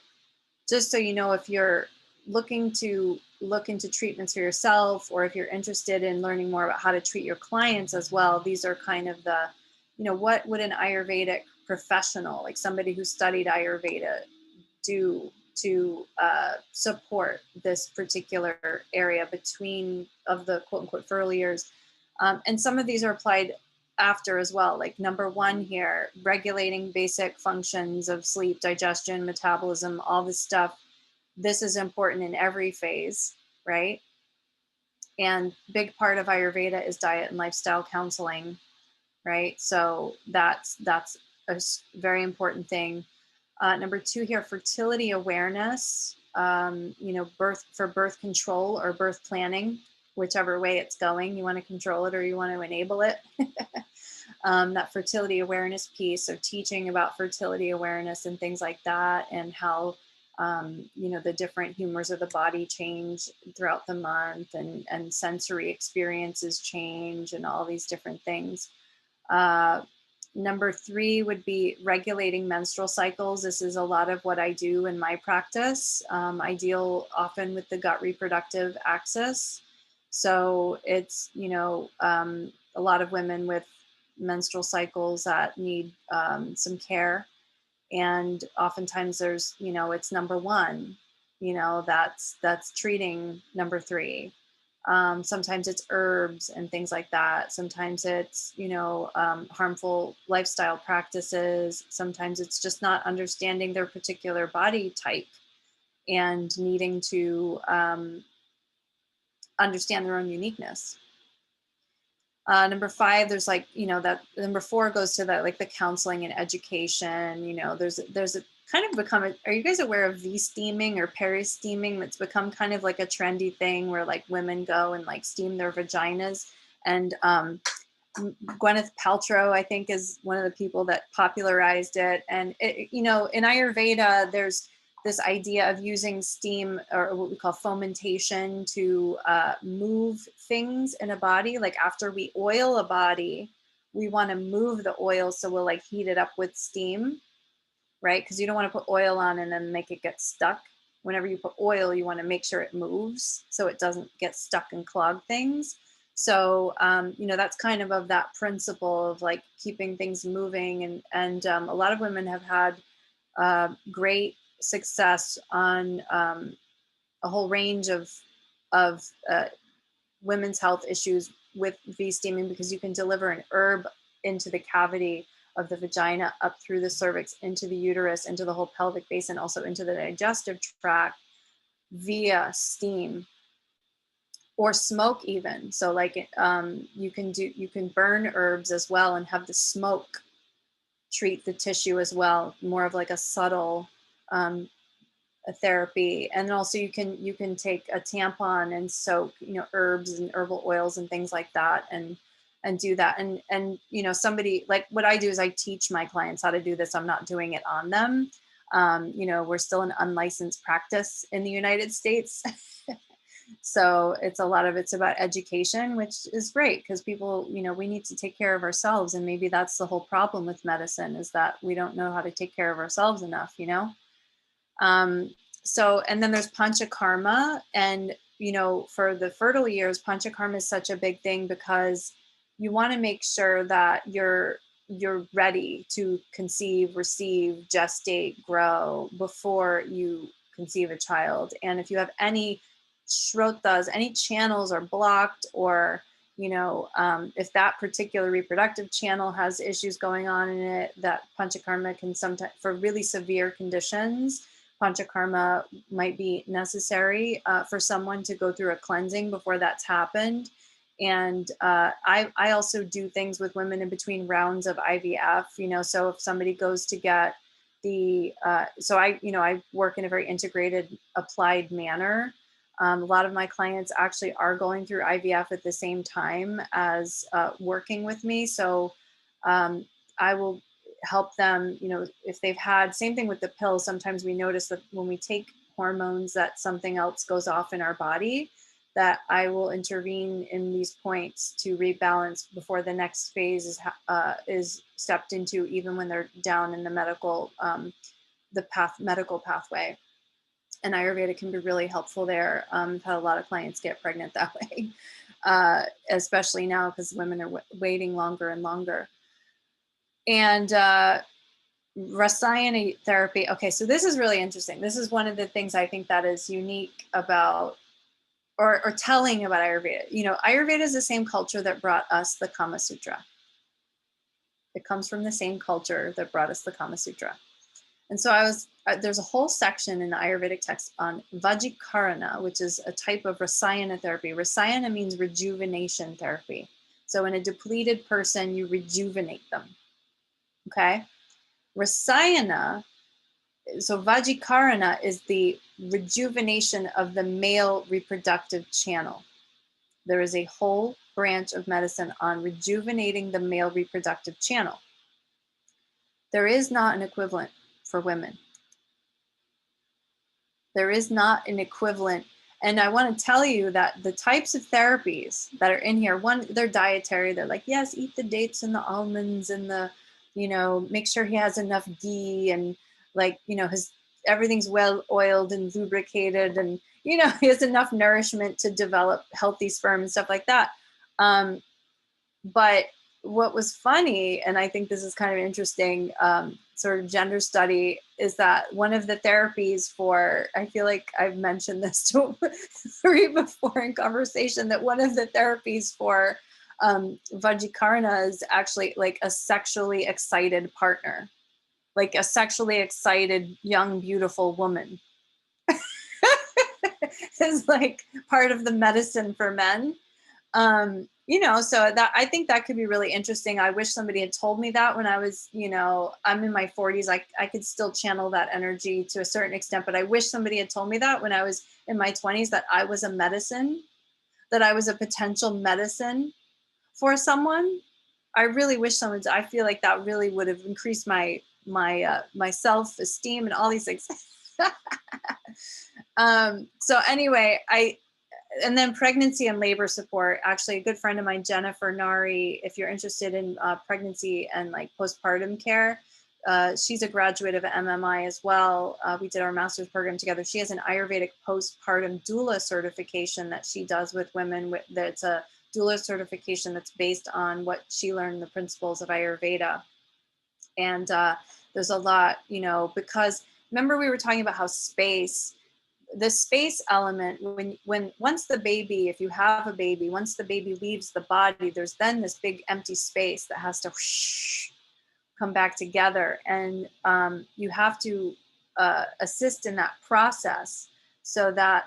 just so you know, if you're looking to look into treatments for yourself, or if you're interested in learning more about how to treat your clients as well, these are kind of the, what would an Ayurvedic professional, like somebody who studied Ayurveda, do to support this particular area of the quote unquote fertile years. And some of these are applied after as well. Like number one here, regulating basic functions of sleep, digestion, metabolism, all this stuff. This is important in every phase. right? And big part of Ayurveda is diet and lifestyle counseling, right? So that's a very important thing. Number 2 here, fertility awareness, birth control or birth planning, whichever way it's going, you want to control it or you want to enable it. That fertility awareness piece, so teaching about fertility awareness and things like that, and how the different humors of the body change throughout the month, and sensory experiences change, and all these different things. Number 3 would be regulating menstrual cycles. This is a lot of what I do in my practice. I deal often with the gut reproductive axis. So it's, a lot of women with menstrual cycles that need some care. And oftentimes there's, it's number 1, that's treating number 3. Sometimes it's herbs and things like that. Sometimes it's, harmful lifestyle practices. Sometimes it's just not understanding their particular body type and needing to understand their own uniqueness. Number 5, there's that number 4 goes to that, like the counseling and education. There's a kind of become are you guys aware of V-steaming or peri-steaming? That's become kind of like a trendy thing where like women go and like steam their vaginas. And Gwyneth Paltrow, I think, is one of the people that popularized it. And in Ayurveda, there's this idea of using steam, or what we call fomentation, to move things in a body. Like after we oil a body, we want to move the oil, so we'll like heat it up with steam, right? Because you don't want to put oil on and then make it get stuck. Whenever you put oil, you want to make sure it moves so it doesn't get stuck and clog things. So, that's kind of that principle of like keeping things moving. And a lot of women have had great success on a whole range of women's health issues with V-steaming, because you can deliver an herb into the cavity of the vagina, up through the cervix, into the uterus, into the whole pelvic basin, also into the digestive tract via steam or smoke even. So like you can burn herbs as well and have the smoke treat the tissue as well, more of like a subtle a therapy. And then also you can take a tampon and soak, herbs and herbal oils and things like that, and do that. And somebody, like what I do is I teach my clients how to do this. I'm not doing it on them. We're still an unlicensed practice in the United States. So it's about education, which is great, because people, we need to take care of ourselves. And maybe that's the whole problem with medicine, is that we don't know how to take care of ourselves enough, So, and then there's panchakarma, and, for the fertile years, panchakarma is such a big thing, because you want to make sure that you're ready to conceive, receive, gestate, grow before you conceive a child. And if you have any shrotas, any channels are blocked, or, if that particular reproductive channel has issues going on in it, that panchakarma can sometimes, for really severe conditions, panchakarma might be necessary for someone to go through a cleansing before that's happened. And I also do things with women in between rounds of IVF, so if somebody goes to get I work in a very integrated, applied manner. A lot of my clients actually are going through IVF at the same time as working with me. So I will help them, if they've had, same thing with the pills. Sometimes we notice that when we take hormones, that something else goes off in our body, that I will intervene in these points to rebalance before the next phase is stepped into, even when they're down in the medical pathway. And Ayurveda can be really helpful there. I've had a lot of clients get pregnant that way, especially now, because women are waiting longer and longer. And Rasayana therapy. Okay, so this is really interesting. This is one of the things I think that is unique about, or telling about Ayurveda. Ayurveda is the same culture that brought us the Kama Sutra. It comes from the same culture that brought us the Kama Sutra. And so there's a whole section in the Ayurvedic text on Vajikarana, which is a type of Rasayana therapy. Rasayana means rejuvenation therapy. So in a depleted person, you rejuvenate them. Okay. Rasayana, so Vajikarana is the rejuvenation of the male reproductive channel. There is a whole branch of medicine on rejuvenating the male reproductive channel. There is not an equivalent for women. There is not an equivalent. And I want to tell you that the types of therapies that are in here, one, they're dietary. They're like, yes, eat the dates and the almonds and the, make sure he has enough ghee and like, everything's well oiled and lubricated and, he has enough nourishment to develop healthy sperm and stuff like that. But what was funny, and I think this is kind of interesting, sort of gender study, is that one of the therapies for, I feel like I've mentioned this to Marie before in conversation, that one of the therapies for Vajikarana is actually like a sexually excited partner, like a sexually excited young, beautiful woman is like part of the medicine for men. So that, I think that could be really interesting. I wish somebody had told me that when I was, I'm in my 40s, I could still channel that energy to a certain extent, but I wish somebody had told me that when I was in my 20s, that I was a medicine, that I was a potential medicine for someone. I really wish someone, I feel like that really would have increased my self-esteem and all these things. So anyway, and then pregnancy and labor support. Actually, a good friend of mine, Jennifer Nari, if you're interested in pregnancy and like postpartum care, she's a graduate of MMI as well. We did our master's program together. She has an Ayurvedic postpartum doula certification that she does with women. That's a doula certification that's based on what she learned, the principles of Ayurveda. And there's a lot, because remember we were talking about how the space element, when once the baby, if you have a baby, once the baby leaves the body, there's then this big empty space that has to come back together. And you have to assist in that process so that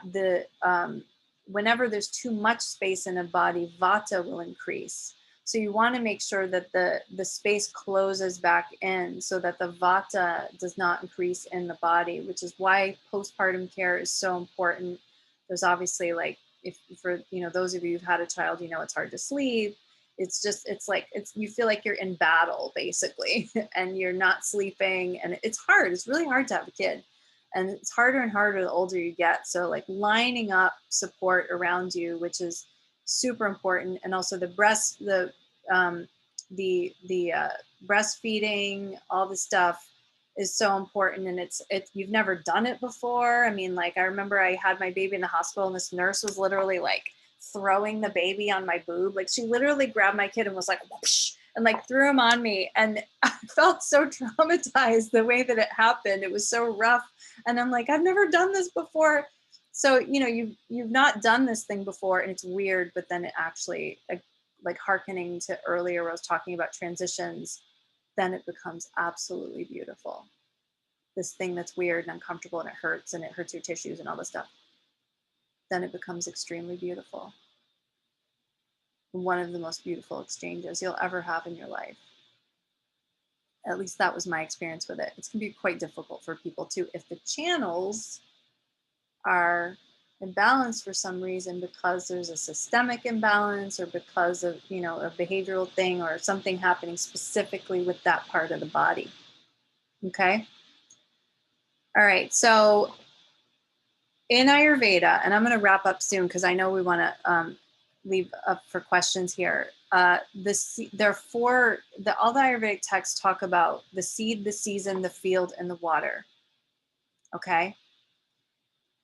whenever there's too much space in a body, vata will increase. So you want to make sure that the space closes back in so that the vata does not increase in the body, which is why postpartum care is so important. There's obviously like, if for, those of you who've had a child, it's hard to sleep. You feel like you're in battle basically, and you're not sleeping, and it's hard. It's really hard to have a kid, and it's harder and harder the older you get. So like lining up support around you, which is super important. And also the breastfeeding, all the stuff is so important. And it's you've never done it before. I mean, like I remember I had my baby in the hospital and this nurse was literally like throwing the baby on my boob. Like she literally grabbed my kid and was like whoosh, and like threw him on me, and I felt so traumatized the way that it happened. It was so rough, and I'm like, I've never done this before. So, you've not done this thing before, and it's weird, but then it actually, like hearkening to earlier where I was talking about transitions, then it becomes absolutely beautiful. This thing that's weird and uncomfortable and it hurts your tissues and all this stuff. Then it becomes extremely beautiful. One of the most beautiful exchanges you'll ever have in your life. At least that was my experience with it. It can be quite difficult for people too if the channels are imbalanced for some reason, because there's a systemic imbalance or because of a behavioral thing or something happening specifically with that part of the body. Okay. All right. So in Ayurveda, and I'm going to wrap up soon because I know we want to leave up for questions here. All the Ayurvedic texts talk about the seed, the season, the field, and the water. Okay.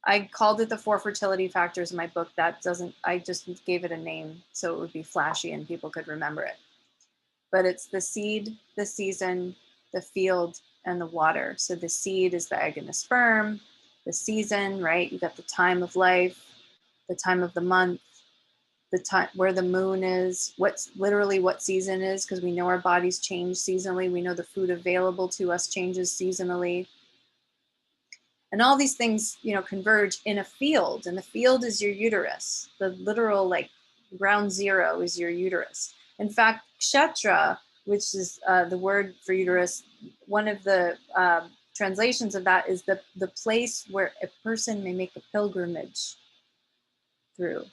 I called it the 4 fertility factors in my book. I just gave it a name so it would be flashy and people could remember it. But it's the seed, the season, the field, and the water. So the seed is the egg and the sperm. The season, right? You got the time of life, the time of the month, the time where the moon is, what season is, because we know our bodies change seasonally. We know the food available to us changes seasonally. And all these things, converge in a field, and the field is your uterus. The literal like ground zero is your uterus. In fact, kshetra, which is the word for uterus, one of the translations of that is the place where a person may make a pilgrimage through.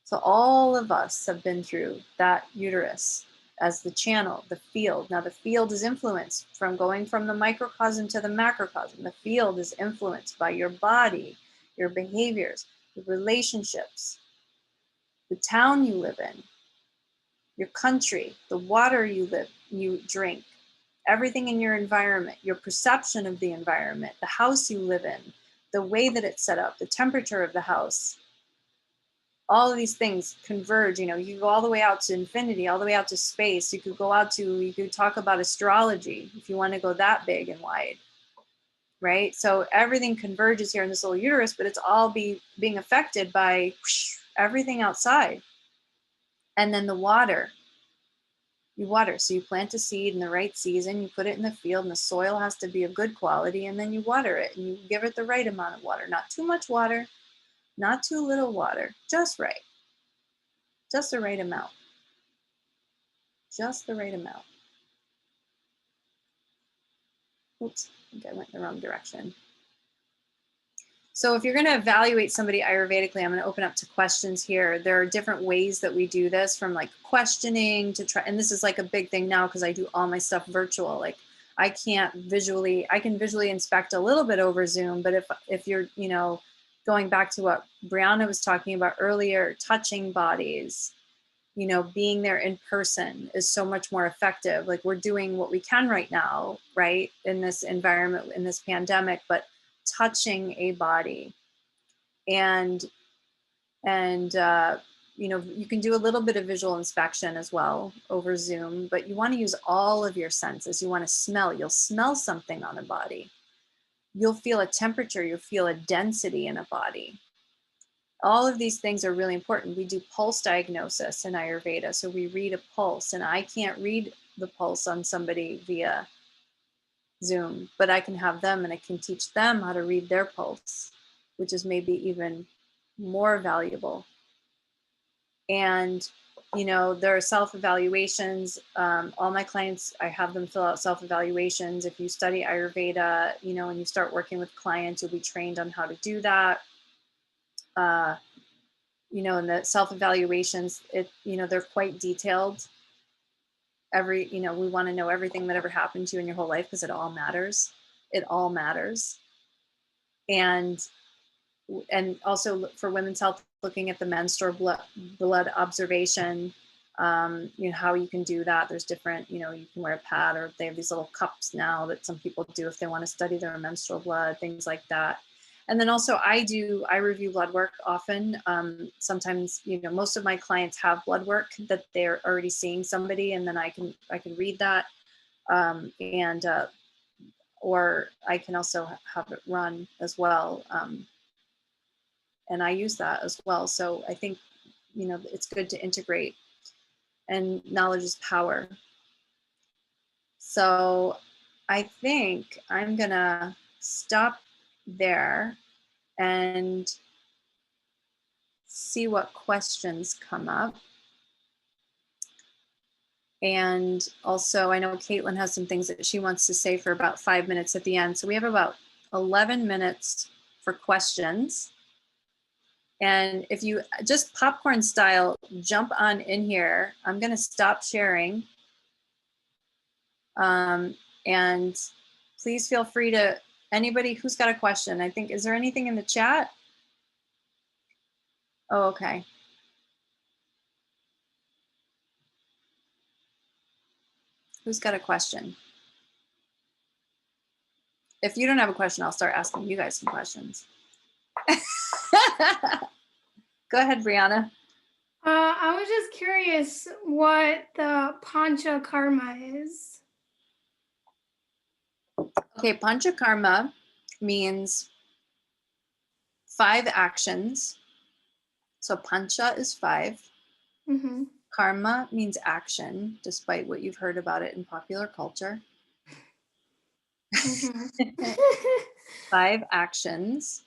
So all of us have been through that uterus as the channel, the field. Now the field is influenced from going from the microcosm to the macrocosm. The field is influenced by your body, your behaviors, your relationships, the town you live in, your country, the water you drink, everything in your environment, your perception of the environment, the house you live in, the way that it's set up, the temperature of the house. All of these things converge. You go all the way out to infinity, all the way out to space. You could talk about astrology if you want to go that big and wide, right? So everything converges here in this little uterus, but it's all being affected by everything outside. And then the water, you water. So you plant a seed in the right season, you put it in the field, and the soil has to be of good quality, and then you water it, and you give it the right amount of water, not too much water, not too little water, just right. Just the right amount. Just the right amount. Oops, I think I went the wrong direction. So if you're going to evaluate somebody Ayurvedically, I'm going to open up to questions here. There are different ways that we do this, from like questioning to try, and this is like a big thing now because I do all my stuff virtual. Like I can visually inspect a little bit over Zoom, but if you're, going back to what Brianna was talking about earlier, touching bodies, being there in person is so much more effective. Like we're doing what we can right now, right, in this environment, in this pandemic, but touching a body and you can do a little bit of visual inspection as well over Zoom, but you want to use all of your senses. You want to smell. You'll smell something on a body. You'll feel a temperature. You'll feel a density in a body. All of these things are really important. We do pulse diagnosis in Ayurveda. So we read a pulse, and I can't read the pulse on somebody via Zoom, but I can have them and I can teach them how to read their pulse, which is maybe even more valuable. And, there are self-evaluations. All my clients, I have them fill out self-evaluations. If you study Ayurveda, and you start working with clients, you'll be trained on how to do that. And the self-evaluations, they're quite detailed. We want to know everything that ever happened to you in your whole life because it all matters. It all matters. And also for women's health, looking at the menstrual blood observation, how you can do that. There's different, you can wear a pad, or they have these little cups now that some people do if they want to study their menstrual blood, things like that. And then also I review blood work often. Sometimes, most of my clients have blood work that they're already seeing somebody, and then I can read that. Or I can also have it run as well. And I use that as well. So I think, it's good to integrate, and knowledge is power. So I think I'm gonna stop there and see what questions come up. And also, I know Caitlin has some things that she wants to say for about 5 minutes at the end. So we have about 11 minutes for questions. And if you just popcorn style, jump on in here. I'm going to stop sharing. And please feel free to, anybody who's got a question, I think, is there anything in the chat? Oh, okay. Who's got a question? If you don't have a question, I'll start asking you guys some questions. Go ahead, Brianna. I was just curious what the Pancha Karma is. Okay, Panchakarma means 5 actions. So Pancha is 5. Mm-hmm. Karma means action, despite what you've heard about it in popular culture. Mhm. 5 actions,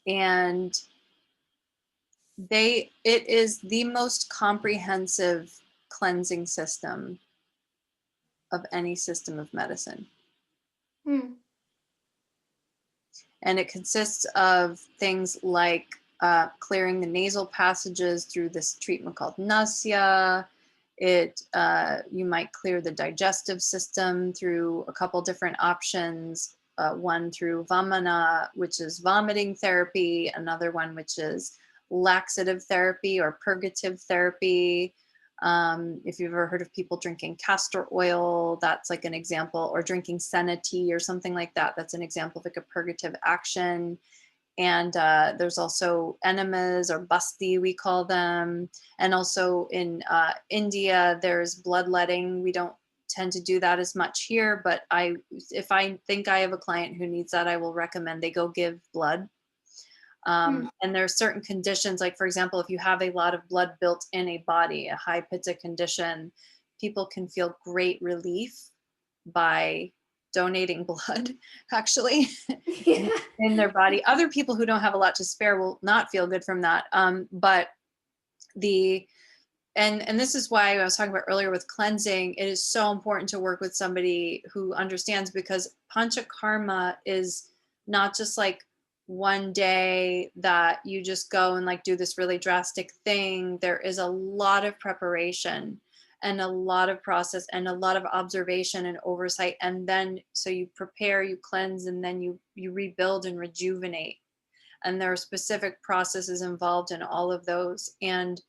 and it is the most comprehensive cleansing system of any system of medicine. Mm. And it consists of things like clearing the nasal passages through this treatment called nasya. You might clear the digestive system through a couple different options. One through vamana, which is vomiting therapy. Another one, which is laxative therapy or purgative therapy. If you've ever heard of people drinking castor oil, that's like an example, or drinking senna tea or something like that. That's an example of like a purgative action. And there's also enemas, or basti, we call them. And also in India, there's bloodletting. We don't tend to do that as much here, but if I think I have a client who needs that, I will recommend they go give blood. And there are certain conditions, like for example, if you have a lot of blood built in a body, a high pitta condition, people can feel great relief by donating blood, actually, Yeah. in their body. Other people who don't have a lot to spare will not feel good from that. But and this is why I was talking about earlier with cleansing, it is so important to work with somebody who understands, because panchakarma is not just like one day that you just go and like do this really drastic thing. There is a lot of preparation and a lot of process and a lot of observation and oversight. And then so you prepare, you cleanse, and then you rebuild and rejuvenate. And there are specific processes involved in all of those. And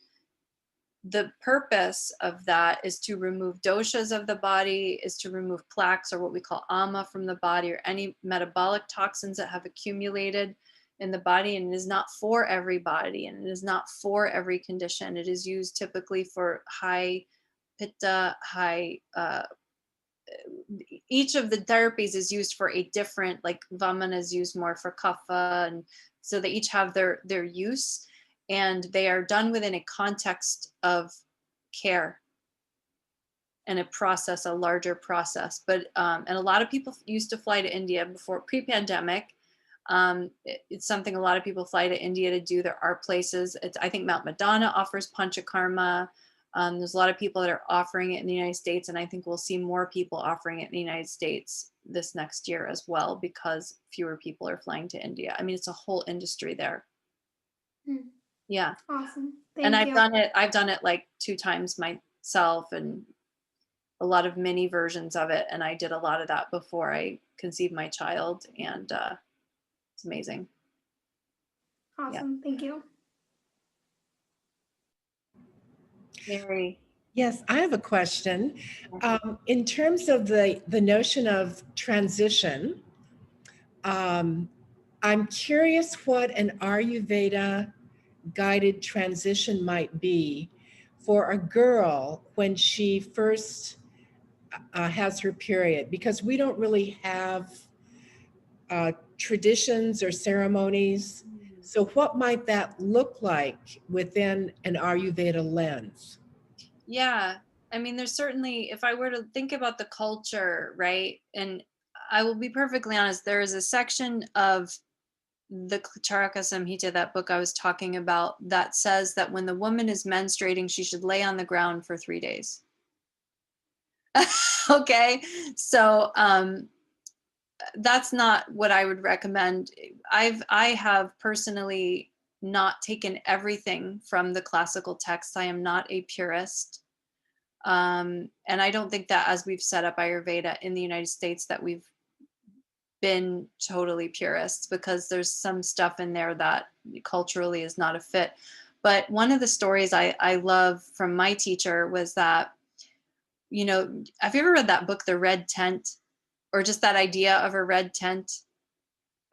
the purpose of that is to remove doshas of the body, is to remove plaques, or what we call ama, from the body, or any metabolic toxins that have accumulated in the body. And it is not for everybody, and it is not for every condition. It is used typically for high pitta, each of the therapies is used for a different, like vamana is used more for kapha, and so they each have their use, and they are done within a context of care and a process, a larger process. But and a lot of people used to fly to India before pre-pandemic. It's something a lot of people fly to India to do. There are places. I think Mount Madonna offers panchakarma. There's a lot of people that are offering it in the United States, and I think we'll see more people offering it in the United States this next year as well, because fewer people are flying to India. I mean, it's a whole industry there. Mm. Yeah. Awesome. And Thank you. I've done it like 2 times myself, and a lot of mini versions of it. And I did a lot of that before I conceived my child, and it's amazing. Awesome. Thank you. Mary. Yes, I have a question. In terms of the notion of transition, I'm curious what an Ayurveda guided transition might be for a girl when she first has her period, because we don't really have traditions or ceremonies. So what might that look like within an Ayurveda lens? Yeah. I mean, there's certainly, if I were to think about the culture, right? And I will be perfectly honest, there is a section of the Charaka Samhita, that book I was talking about, that says that when the woman is menstruating, she should lay on the ground for 3 days. Okay. So that's not what I would recommend. I have personally not taken everything from the classical texts. I am not a purist. And I don't think that as we've set up Ayurveda in the United States that we've been totally purists, because there's some stuff in there that culturally is not a fit. But one of the stories I love from my teacher was that, you know, have you ever read that book, The Red Tent, or just that idea of a red tent?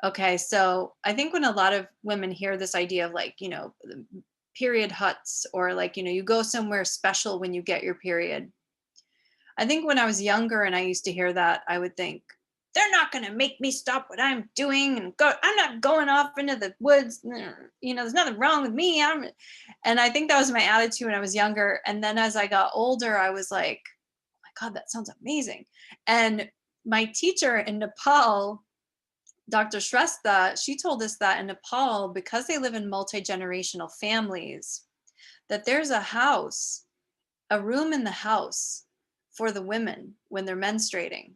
Okay, so I think when a lot of women hear this idea of like, you know, period huts, or like, you know, you go somewhere special when you get your period. I think when I was younger and I used to hear that, I would think, they're not going to make me stop what I'm doing and go. I'm not going off into the woods. You know, there's nothing wrong with me. And I think that was my attitude when I was younger. And then as I got older, I was like, oh my my God, that sounds amazing. And my teacher in Nepal, Dr. Shrestha, she told us that in Nepal, because they live in multi-generational families, that there's a room in the house for the women when they're menstruating.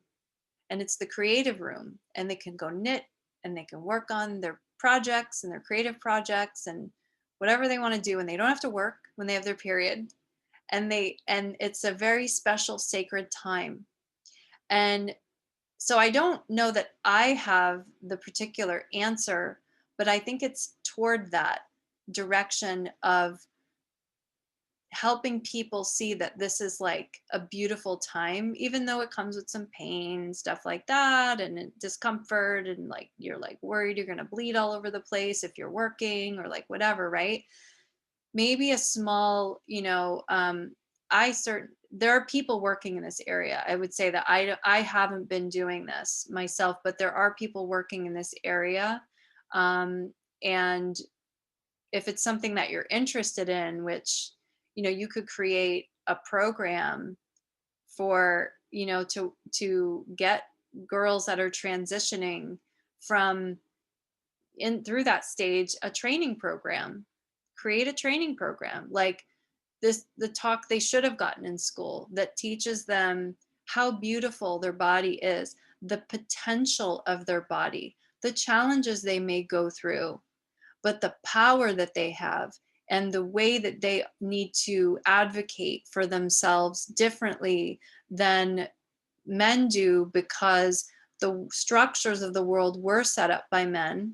And it's the creative room, and they can go knit and they can work on their projects and their creative projects and whatever they want to do. And they don't have to work when they have their period. And it's a very special, sacred time. And so I don't know that I have the particular answer, but I think it's toward that direction of helping people see that this is like a beautiful time, even though it comes with some pain, stuff like that, and discomfort, and like you're like worried you're going to bleed all over the place if you're working or like whatever, right? Maybe a small, there are people working in this area. I would say that I haven't been doing this myself, but there are people working in this area. And if it's something that you're interested in, which, you could create a program for, to get girls that are transitioning from through that stage, a training program, create a training program like the talk they should have gotten in school that teaches them how beautiful their body is, the potential of their body, the challenges they may go through, but the power that they have and the way that they need to advocate for themselves differently than men do, because the structures of the world were set up by men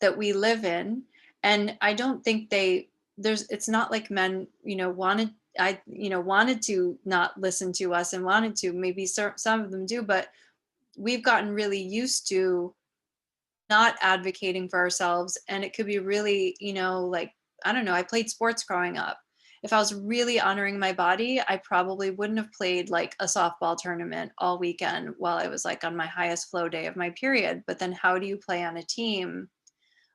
that we live in. And I don't think it's not like men, wanted to not listen to us and wanted to, maybe some of them do, but we've gotten really used to not advocating for ourselves. And it could be really, like, I don't know, I played sports growing up. If I was really honoring my body, I probably wouldn't have played like a softball tournament all weekend while I was like on my highest flow day of my period. But then how do you play on a team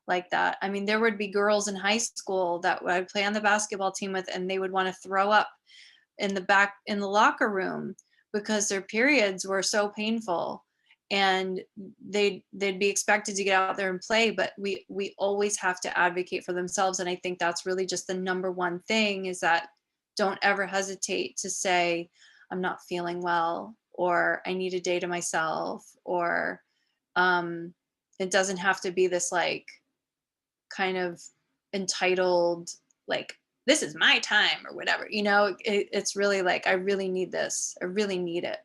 like that? I mean, there would be girls in high school that I'd play on the basketball team with, and they would want to throw up in the locker room because their periods were so painful, and they'd be expected to get out there and play. But we always have to advocate for themselves. And I think that's really just the number one thing, is that don't ever hesitate to say, I'm not feeling well, or I need a day to myself, or it doesn't have to be this like kind of entitled, like, this is my time or whatever, it's really like, I really need this. I really need it.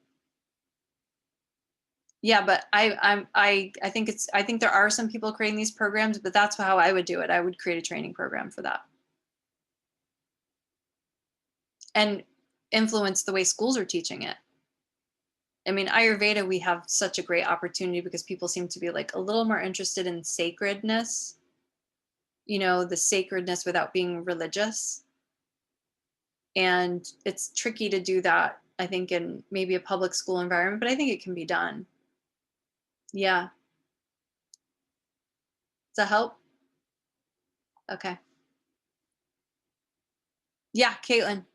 Yeah, but I think there are some people creating these programs, but that's how I would do it. I would create a training program for that. And influence the way schools are teaching it. I mean, Ayurveda, we have such a great opportunity because people seem to be like a little more interested in sacredness, the sacredness without being religious. And it's tricky to do that, I think, in maybe a public school environment, but I think it can be done. Yeah. Does that help? Okay. Yeah, Caitlin.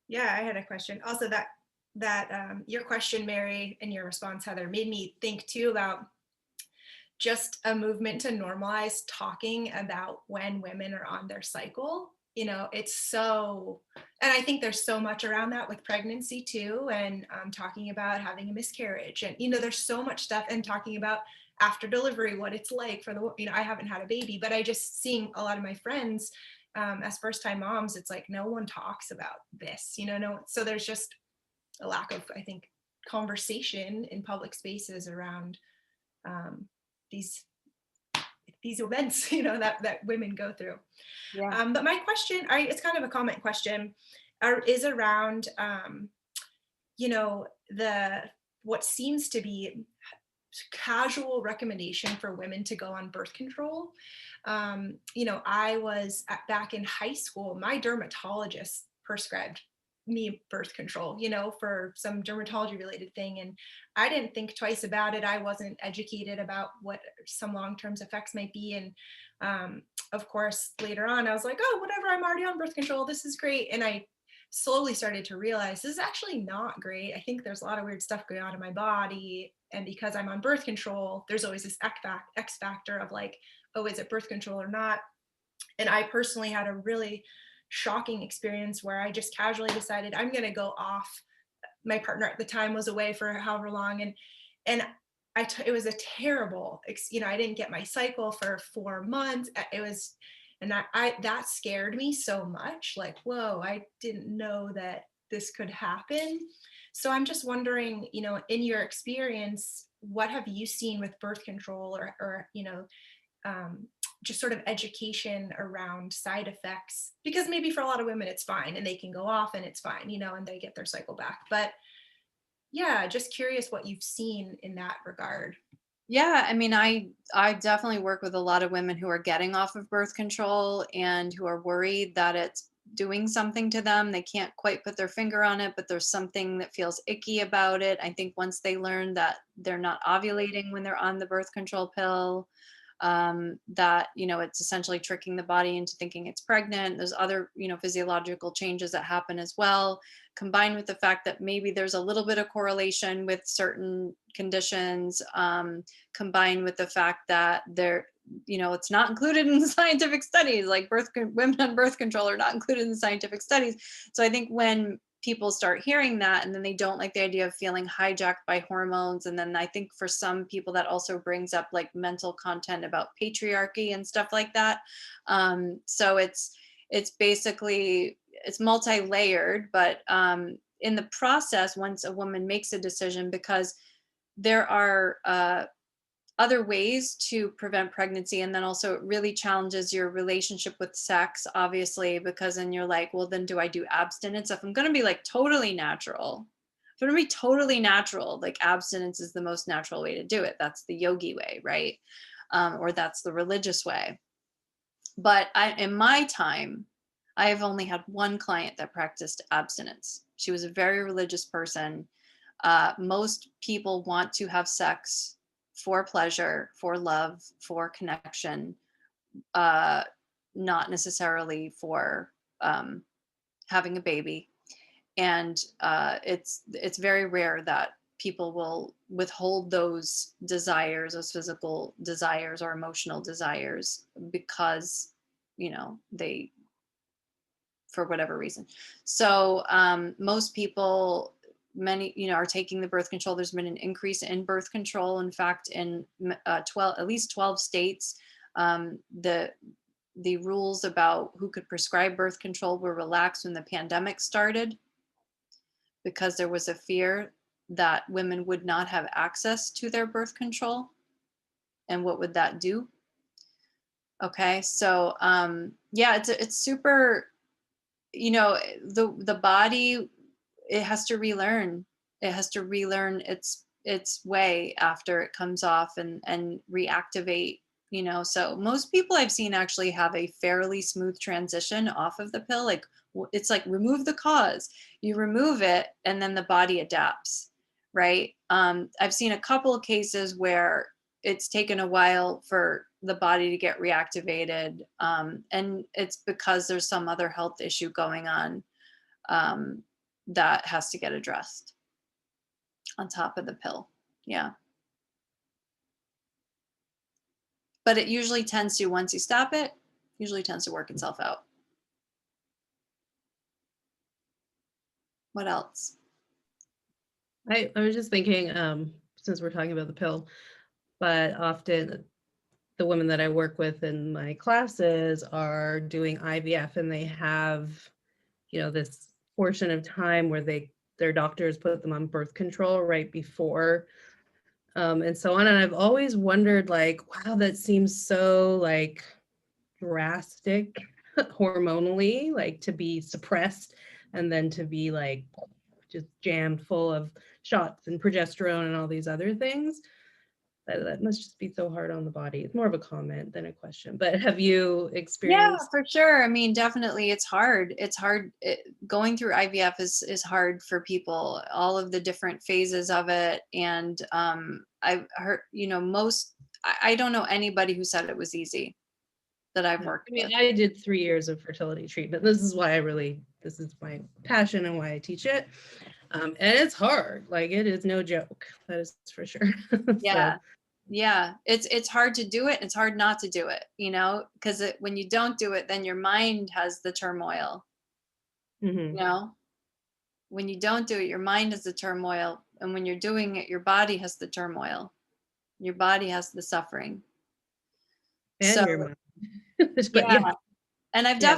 Yeah, I had a question. Also, that your question, Mary, and your response, Heather, made me think too about just a movement to normalize talking about when women are on their cycle. It's so, and I think there's so much around that with pregnancy too, and talking about having a miscarriage, and there's so much stuff, and talking about after delivery, what it's like for the, I haven't had a baby, but I just seeing a lot of my friends as first-time moms, it's like no one talks about this, no. So there's just a lack of, I think, conversation in public spaces around these events, that women go through. Yeah. But my question, it's kind of a comment question, is around, what seems to be casual recommendation for women to go on birth control. I was back in high school, my dermatologist prescribed me birth control, for some dermatology related thing. And I didn't think twice about it. I wasn't educated about what some long-term effects might be. And of course, later on, I was like, oh, whatever, I'm already on birth control. This is great. And I slowly started to realize this is actually not great. I think there's a lot of weird stuff going on in my body. And because I'm on birth control, there's always this X factor of like, oh, is it birth control or not? And I personally had a really shocking experience where I just casually decided I'm going to go off. My partner at the time was away for however long. And it was a terrible, I didn't get my cycle for 4 months. It was, and that scared me so much. Like, whoa, I didn't know that this could happen. So I'm just wondering, in your experience, what have you seen with birth control or just sort of education around side effects? Because maybe for a lot of women it's fine and they can go off and it's fine, and they get their cycle back. But yeah, just curious what you've seen in that regard. Yeah, I mean, I definitely work with a lot of women who are getting off of birth control and who are worried that it's doing something to them. They can't quite put their finger on it, but there's something that feels icky about it. I think once they learn that they're not ovulating when they're on the birth control pill, that it's essentially tricking the body into thinking it's pregnant. There's other physiological changes that happen as well, combined with the fact that maybe there's a little bit of correlation with certain conditions, combined with the fact that it's not included in the scientific studies. Like women on birth control are not included in the scientific studies. So I think when people start hearing that, and then they don't like the idea of feeling hijacked by hormones, and then I think for some people that also brings up like mental content about patriarchy and stuff like that. So it's basically, it's multi-layered, but in the process, once a woman makes a decision, because there are other ways to prevent pregnancy, and then also it really challenges your relationship with sex, obviously, because then you're like, well, then do I do abstinence? If I'm going to be like totally natural, like abstinence is the most natural way to do it. That's the yogi way, right? Or that's the religious way. But in my time, I have only had one client that practiced abstinence. She was a very religious person. Most people want to have sex for pleasure, for love, for connection, not necessarily for having a baby. And it's very rare that people will withhold those desires, those physical desires or emotional desires, because they, for whatever reason. So most people, many are taking the birth control. There's been an increase in birth control. In fact, in at least 12 states, the rules about who could prescribe birth control were relaxed when the pandemic started, because there was a fear that women would not have access to their birth control. And what would that do? Okay, so yeah, it's super, the body, it has to relearn. It has to relearn its way after it comes off and reactivate. So most people I've seen actually have a fairly smooth transition off of the pill. Like, it's like remove the cause, you remove it, and then the body adapts, right? I've seen a couple of cases where it's taken a while for the body to get reactivated, and it's because there's some other health issue going on that has to get addressed on top of the pill. Yeah. But it usually tends to, once you stop it, usually tends to work itself out. What else? I was just thinking, since we're talking about the pill, but often the women that I work with in my classes are doing IVF, and they have, this portion of time where their doctors put them on birth control right before, and so on. And I've always wondered, like, wow, that seems so like drastic hormonally, like to be suppressed and then to be like just jammed full of shots and progesterone and all these other things. That must just be so hard on the body. It's more of a comment than a question, but have you experienced? Yeah, for sure. I mean, definitely it's hard. It's hard. Going through IVF is hard for people, all of the different phases of it. And I've heard, I don't know anybody who said it was easy. that I've I worked mean, with. I did 3 years of fertility treatment. This is why this is my passion and why I teach it. And it's hard. Like, it is no joke. That is for sure. Yeah. Yeah. It's hard to do it. And it's hard not to do it, you know, because when you don't do it, then your mind has the turmoil, Mhm. you know, when you don't do it, your mind has the turmoil. And when you're doing it, your body has the turmoil. Your body has the suffering. And So, your mind. But yeah. yeah. And I've Yeah.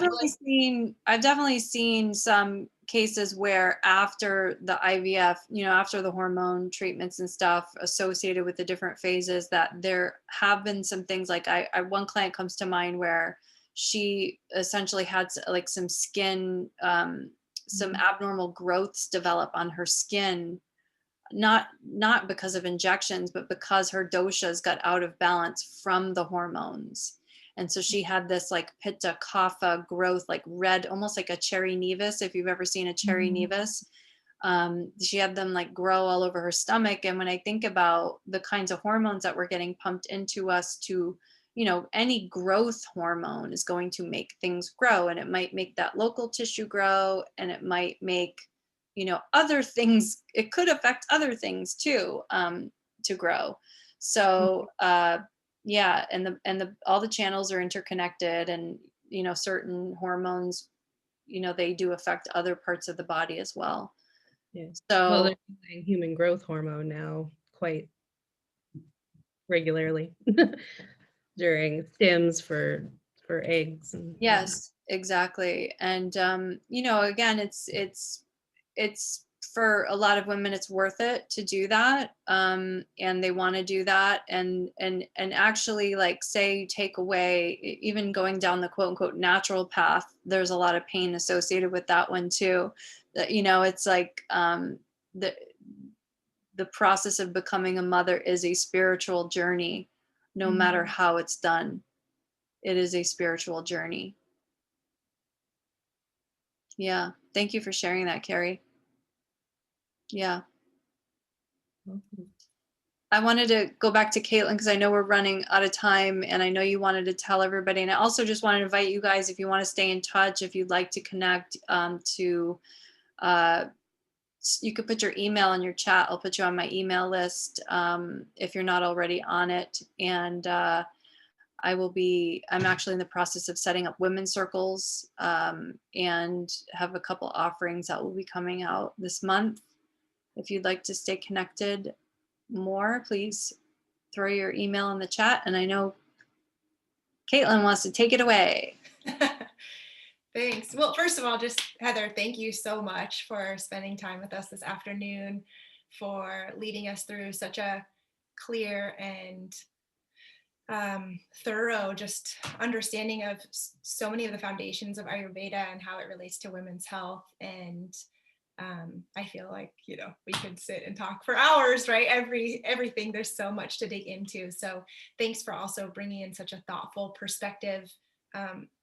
definitely seen some cases where after the IVF, you know, after the hormone treatments and stuff associated with the different phases, that there have been some things like one client comes to mind where she essentially had like some skin, some abnormal growths develop on her skin, not because of injections, but because her doshas got out of balance from the hormones. And so she had this like pitta kapha growth, like red, almost like a cherry nevus. If you've ever seen a cherry nevus, she had them like grow all over her stomach. And when I think about the kinds of hormones that were getting pumped into us to, you know, any growth hormone is going to make things grow, and it might make that local tissue grow, and it might make, you know, other things, it could affect other things too, to grow. So yeah, and the all the channels are interconnected, and you know, certain hormones, you know, they do affect other parts of the body as well. Yeah. Well, So they're using human growth hormone now quite regularly during stims for eggs and yes, exactly. And you know, again, it's for a lot of women, it's worth it to do that, and they want to do that. And actually, like, say you take away, even going down the quote unquote natural path, there's a lot of pain associated with that one too. That, you know, it's like the the process of becoming a mother is a spiritual journey, no matter how it's done. It is a spiritual journey. Yeah. Thank you for sharing that, Carrie. Yeah. I wanted to go back to Caitlin because I know we're running out of time, and I know you wanted to tell everybody. And I also just want to invite you guys, if you want to stay in touch, if you'd like to connect, you could put your email in your chat. I'll put you on my email list if you're not already on it. And I'm actually in the process of setting up women's circles, and have a couple offerings that will be coming out this month. If you'd like to stay connected more, please throw your email in the chat. And I know Caitlin wants to take it away. Thanks. Well, first of all, just Heather, thank you so much for spending time with us this afternoon, for leading us through such a clear and thorough just understanding of so many of the foundations of Ayurveda and how it relates to women's health. And I feel like, you know, we could sit and talk for hours, right? Everything, there's so much to dig into. So thanks for also bringing in such a thoughtful perspective,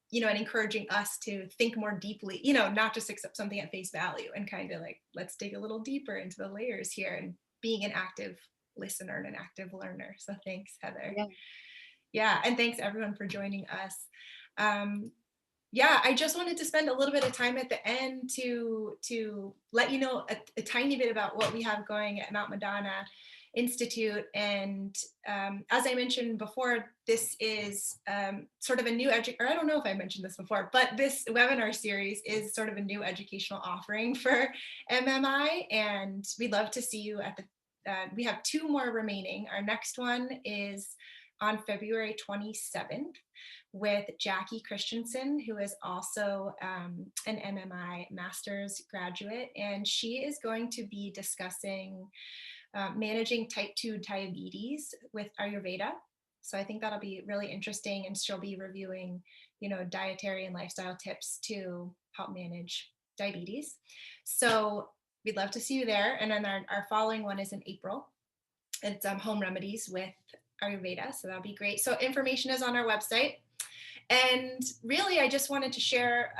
you know, and encouraging us to think more deeply, you know, not just accept something at face value, and kind of like, let's dig a little deeper into the layers here, and being an active listener and an active learner. So thanks, Heather. Yeah, and thanks everyone for joining us. Yeah, I just wanted to spend a little bit of time at the end to let you know a tiny bit about what we have going at Mount Madonna Institute. And as I mentioned before, this is sort of a new or I don't know if I mentioned this before, but this webinar series is sort of a new educational offering for MMI, and we'd love to see you at the. We have 2 more remaining. Our next one is on February 27th with Jackie Christensen, who is also an MMI master's graduate, and she is going to be discussing managing type 2 diabetes with Ayurveda. So I think that'll be really interesting, and she'll be reviewing, you know, dietary and lifestyle tips to help manage diabetes. So we'd love to see you there. And then our following one is in April. It's home remedies with Ayurveda, so that'll be great. So information is on our website. And really, I just wanted to share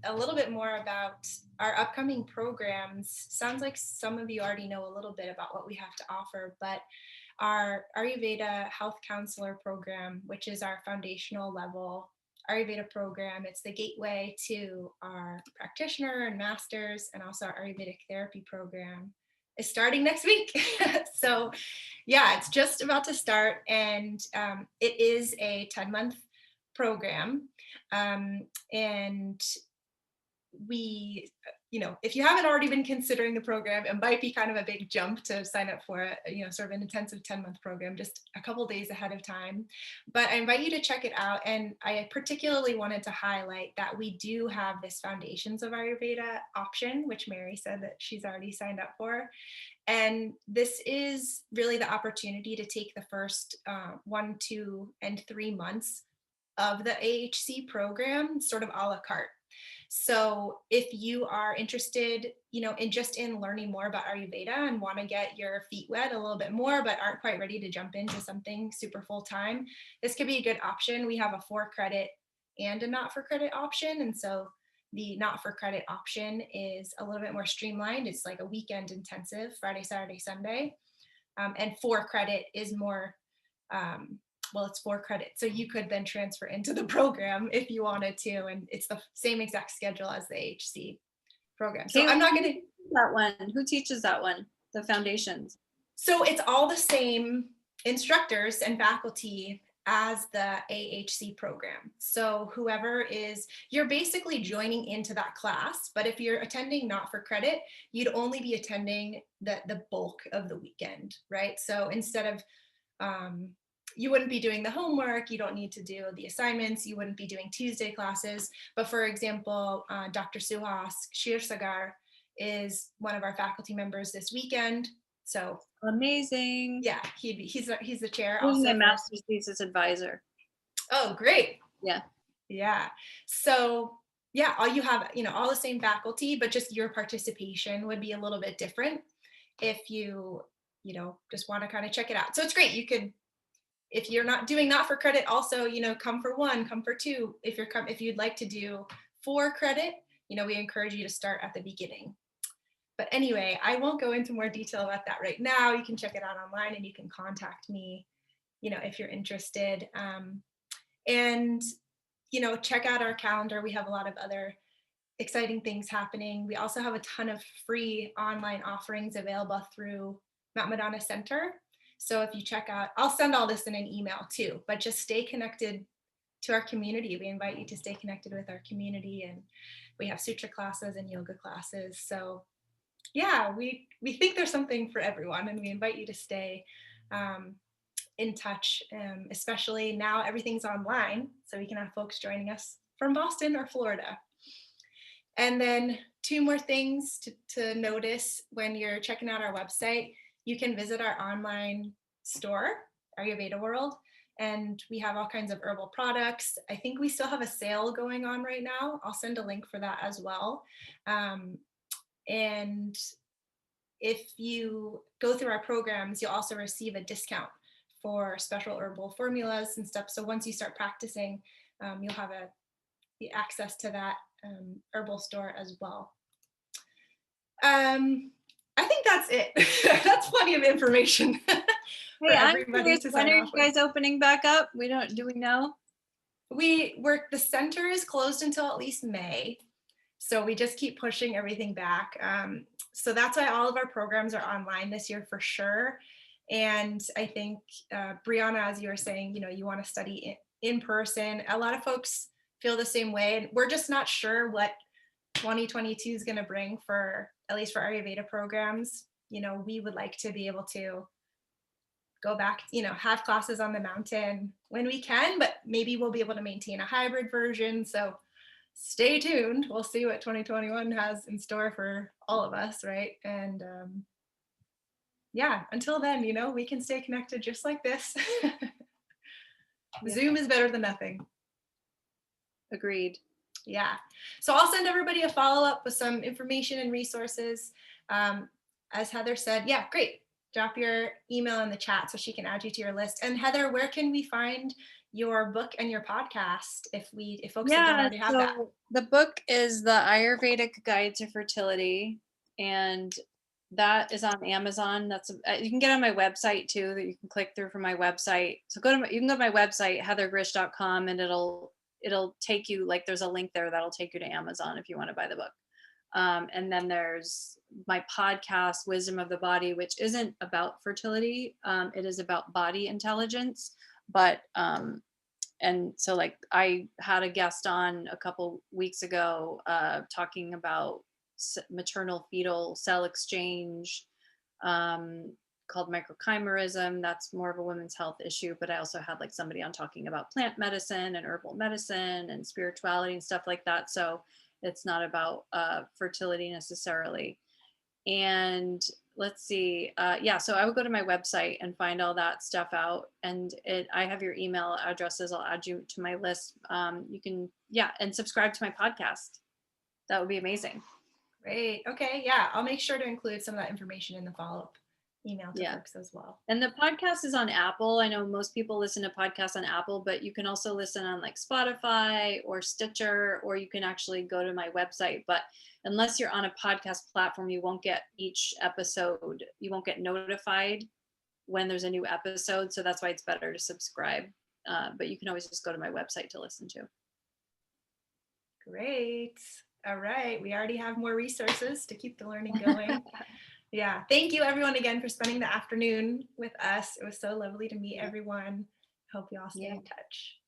a little bit more about our upcoming programs. Sounds like some of you already know a little bit about what we have to offer, but our Ayurveda Health Counselor program, which is our foundational level Ayurveda program. It's the gateway to our practitioner and masters, and also our Ayurvedic therapy program is starting next week. So yeah, it's just about to start, and it is a 10-month program. And we, if you haven't already been considering the program, it might be kind of a big jump to sign up for it, sort of an intensive 10-month program just a couple days ahead of time. But I invite you to check it out. And I particularly wanted to highlight that we do have this Foundations of Ayurveda option, which Mary said that she's already signed up for. And this is really the opportunity to take the first 1, 2, and 3 months of the AHC program sort of a la carte. So if you are interested, in learning more about Ayurveda and want to get your feet wet a little bit more, but aren't quite ready to jump into something super full time, this could be a good option. We have a 4-credit and a not for credit option. And so the not for credit option is a little bit more streamlined. It's like a weekend intensive, Friday, Saturday, Sunday. And 4-credit is more, it's 4 credits. So you could then transfer into the program if you wanted to. And it's the same exact schedule as the AHC program. So I'm not going to. That one. Who teaches that one? The Foundations. So it's all the same instructors and faculty as the AHC program. So you're basically joining into that class, but if you're attending not for credit, you'd only be attending the bulk of the weekend, right? So instead of, you wouldn't be doing the homework, you don't need to do the assignments, you wouldn't be doing Tuesday classes. But for example, Dr. Suhas Kshirsagar is one of our faculty members this weekend. So amazing. Yeah, he's the chair. He's Also my master's thesis advisor. Oh, great. Yeah. Yeah. So yeah, all you have, all the same faculty, but just your participation would be a little bit different if you, just want to kind of check it out. So it's great. You could, if you're not doing not for credit, also, come for 1, come for 2. If you'd like to do 4 credit, we encourage you to start at the beginning. But anyway, I won't go into more detail about that right now. You can check it out online and you can contact me, if you're interested. And, check out our calendar. We have a lot of other exciting things happening. We also have a ton of free online offerings available through Mount Madonna Center. So if you check out, I'll send all this in an email too, but just stay connected to our community. We invite you to stay connected with our community, and we have sutra classes and yoga classes. So yeah, we think there's something for everyone, and we invite you to stay in touch, especially now everything's online, so we can have folks joining us from Boston or Florida. And then 2 more things to notice when you're checking out our website. You can visit our online store, Ayurveda World, and we have all kinds of herbal products. I think we still have a sale going on right now. I'll send a link for that as well. And if you go through our programs, you'll also receive a discount for special herbal formulas and stuff. So once you start practicing, you'll have the access to that herbal store as well. I think that's it. That's plenty of information. Hey, I'm curious, when are you guys opening back up? Do we know? The center is closed until at least May. So we just keep pushing everything back. So that's why all of our programs are online this year for sure. And I think, Brianna, as you were saying, you want to study in person. A lot of folks feel the same way. And we're just not sure what 2022 is going to bring at least for Ayurveda programs. We would like to be able to go back, have classes on the mountain when we can, but maybe we'll be able to maintain a hybrid version. So stay tuned. We'll see what 2021 has in store for all of us, right? And yeah, until then, we can stay connected just like this. Zoom is better than nothing. Agreed. Yeah. So I'll send everybody a follow-up with some information and resources. As Heather said, yeah, great. Drop your email in the chat so she can add you to your list. And Heather, where can we find your book and your podcast if folks don't already have that? The book is The Ayurvedic Guide to Fertility, and that is on Amazon. You can get on my website too, that you can click through from my website. So you can go to my website, heathergrish.com, and it'll it'll take you, like there's a link there that'll take you to Amazon if you want to buy the book. And then there's my podcast, Wisdom of the Body, which isn't about fertility. It is about body intelligence. But, and so like I had a guest on a couple weeks ago talking about maternal fetal cell exchange, called microchimerism. That's more of a women's health issue, but I also had like somebody on talking about plant medicine and herbal medicine and spirituality and stuff like that. So it's not about fertility necessarily. And let's see, yeah, so I would go to my website and find all that stuff out. And I have your email addresses. I'll add you to my list. You can, yeah, and subscribe to my podcast. That would be amazing. Great. Okay. Yeah. I'll make sure to include some of that information in the follow-up email to Yeah. folks as well. And the podcast is on Apple. I know most people listen to podcasts on Apple, but you can also listen on like Spotify or Stitcher, or you can actually go to my website. But unless you're on a podcast platform, you won't get each episode. You won't get notified when there's a new episode. So that's why it's better to subscribe. But you can always just go to my website to listen to. Great. All right. We already have more resources to keep the learning going. Yeah. Thank you everyone again for spending the afternoon with us. It was so lovely to meet everyone. Hope you all stay in touch.